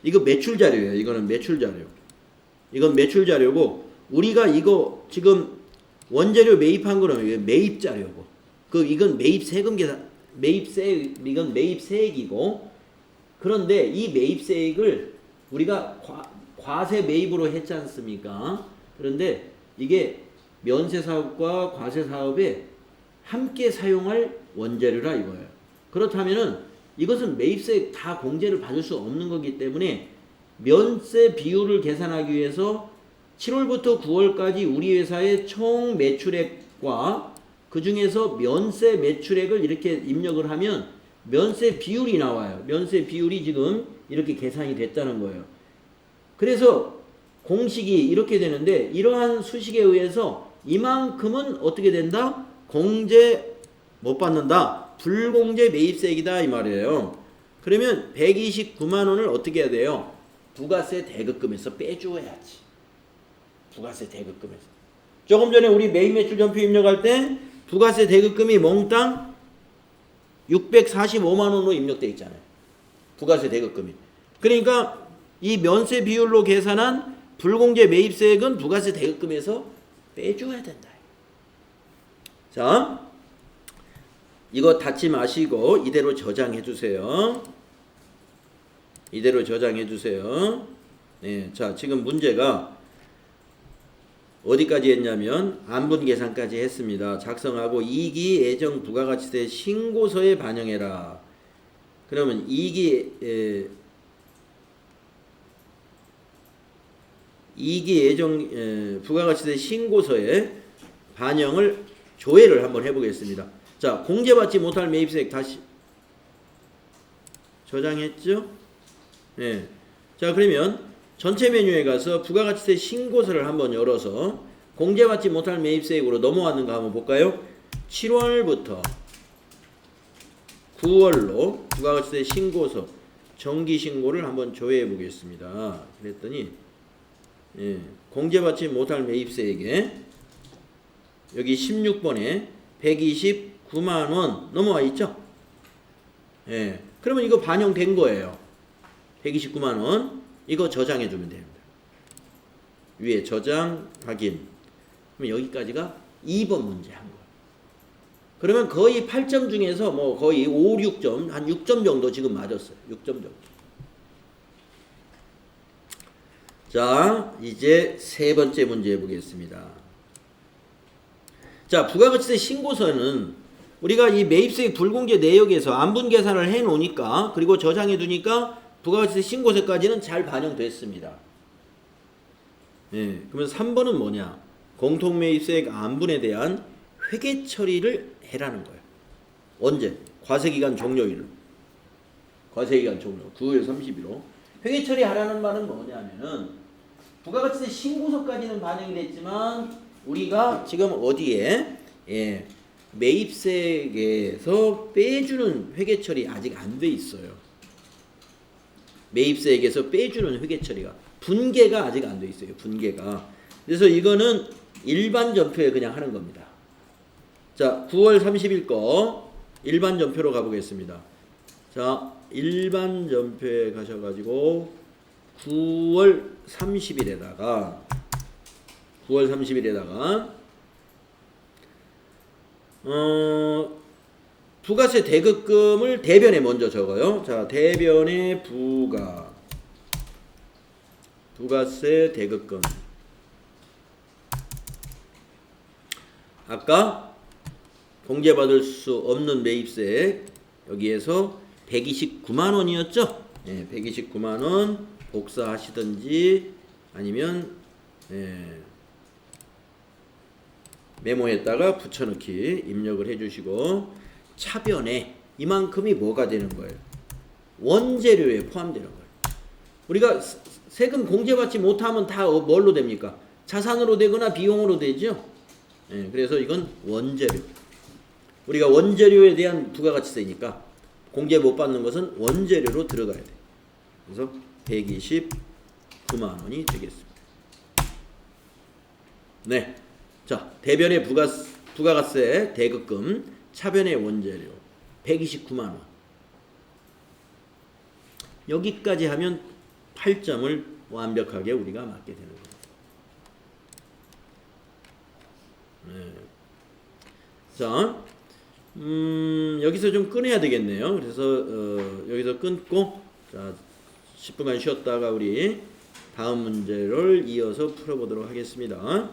이거 매출 자료예요. 이거는 매출 자료. 이건 매출 자료고 우리가 이거 지금 원재료 매입한 거는 매입 자료고 이건 매입 세금 계산 이건 매입 세액이고 그런데 이 매입 세액을 우리가 과세 매입으로 했지 않습니까? 그런데 이게 면세 사업과 과세 사업에 함께 사용할 원재료라 이거예요. 그렇다면은 이것은 매입세 다 공제를 받을 수 없는 거기 때문에 면세 비율을 계산하기 위해서 7월부터 9월까지 우리 회사의 총 매출액과 그 중에서 면세 매출액을 이렇게 입력을 하면 면세 비율이 나와요. 면세 비율이 지금 이렇게 계산이 됐다는 거예요. 그래서 공식이 이렇게 되는데 이러한 수식에 의해서 이만큼은 어떻게 된다? 공제 못 받는다. 불공제 매입세액이다 이 말이에요. 그러면 129만 원을 어떻게 해야 돼요? 부가세 대급금에서 빼줘야지. 부가세 대급금에서. 조금 전에 우리 매입 매출 전표 입력할 때 부가세 대급금이 몽땅 645만 원으로 입력돼 있잖아요. 부가세 대급금이. 그러니까 이 면세 비율로 계산한 불공제 매입세액은 부가세 대급금에서 빼줘야 된다. 자, 이거 닫지 마시고 이대로 저장해 주세요. 이대로 저장해 주세요. 네, 자, 지금 문제가 어디까지 했냐면 안분 계산까지 했습니다. 작성하고 이기 예정 부가가치세 신고서에 반영해라. 그러면 이기 예정 부가가치세 신고서에 반영을 조회를 한번 해보겠습니다. 자, 공제받지 못할 매입세액 다시 저장했죠? 네. 자, 그러면 전체 메뉴에 가서 부가가치세 신고서를 한번 열어서 공제받지 못할 매입세액으로 넘어왔는가 한번 볼까요? 7월부터 9월로 부가가치세 신고서 정기신고를 한번 조회해 보겠습니다. 그랬더니 공제받지 못할 매입세액에 여기 16번에 129만 원 넘어와 있죠? 그러면 이거 반영된 거예요. 129만 원. 이거 저장해 주면 됩니다. 위에 저장 확인. 그럼 여기까지가 2번 문제 한 거예요. 그러면 거의 8점 중에서 뭐 거의 5, 6점, 한 6점 정도 지금 맞았어요. 6점 정도. 자, 이제 세 번째 문제 해보겠습니다. 자, 부가가치세 신고서는 우리가 이 매입세액 불공제 내역에서 안분 계산을 해 놓으니까 그리고 저장해 두니까 부가가치세 신고서까지는 잘 반영됐습니다. 그러면 3번은 뭐냐? 공통매입세액 안분에 대한 회계 처리를 해라는 거예요. 언제? 과세기간 종료일로. 과세기간 종료 9월 30일로. 회계 처리하라는 말은 뭐냐면은 부가가치세 신고서까지는 반영이 됐지만 우리가 지금 어디에 매입세액에서 빼주는 회계 처리 아직 안 돼 있어요. 매입세액에서 빼주는 회계 처리가 분계가 아직 안 돼 있어요. 분계가. 그래서 이거는 일반 전표에 그냥 하는 겁니다. 자, 9월 30일 거 일반 전표로 가보겠습니다. 자, 일반 전표에 가셔가지고 9월 30일에다가 부가세 대급금을 대변에 먼저 적어요. 자, 대변에 부가세 대급금. 아까 공제받을 수 없는 매입세 여기에서 129만 원이었죠? 예, 129만 원 복사하시든지 아니면 메모에다가 붙여넣기 입력을 해주시고 차변에 이만큼이 뭐가 되는 거예요? 원재료에 포함되는 거예요. 우리가 세금 공제받지 못하면 다 뭘로 됩니까? 자산으로 되거나 비용으로 되죠. 예, 그래서 이건 원재료. 우리가 원재료에 대한 부가가치세니까 공제 못 받는 것은 원재료로 들어가야 돼. 그래서 129만 원이 되겠습니다. 네. 자, 대변의 부가가세 대급금, 차변의 원재료 129만 원. 여기까지 하면 8점을 완벽하게 우리가 맞게 되는 겁니다. 네. 자, 여기서 좀 끊어야 되겠네요. 그래서 여기서 끊고 자, 10분간 쉬었다가 우리 다음 문제를 이어서 풀어보도록 하겠습니다.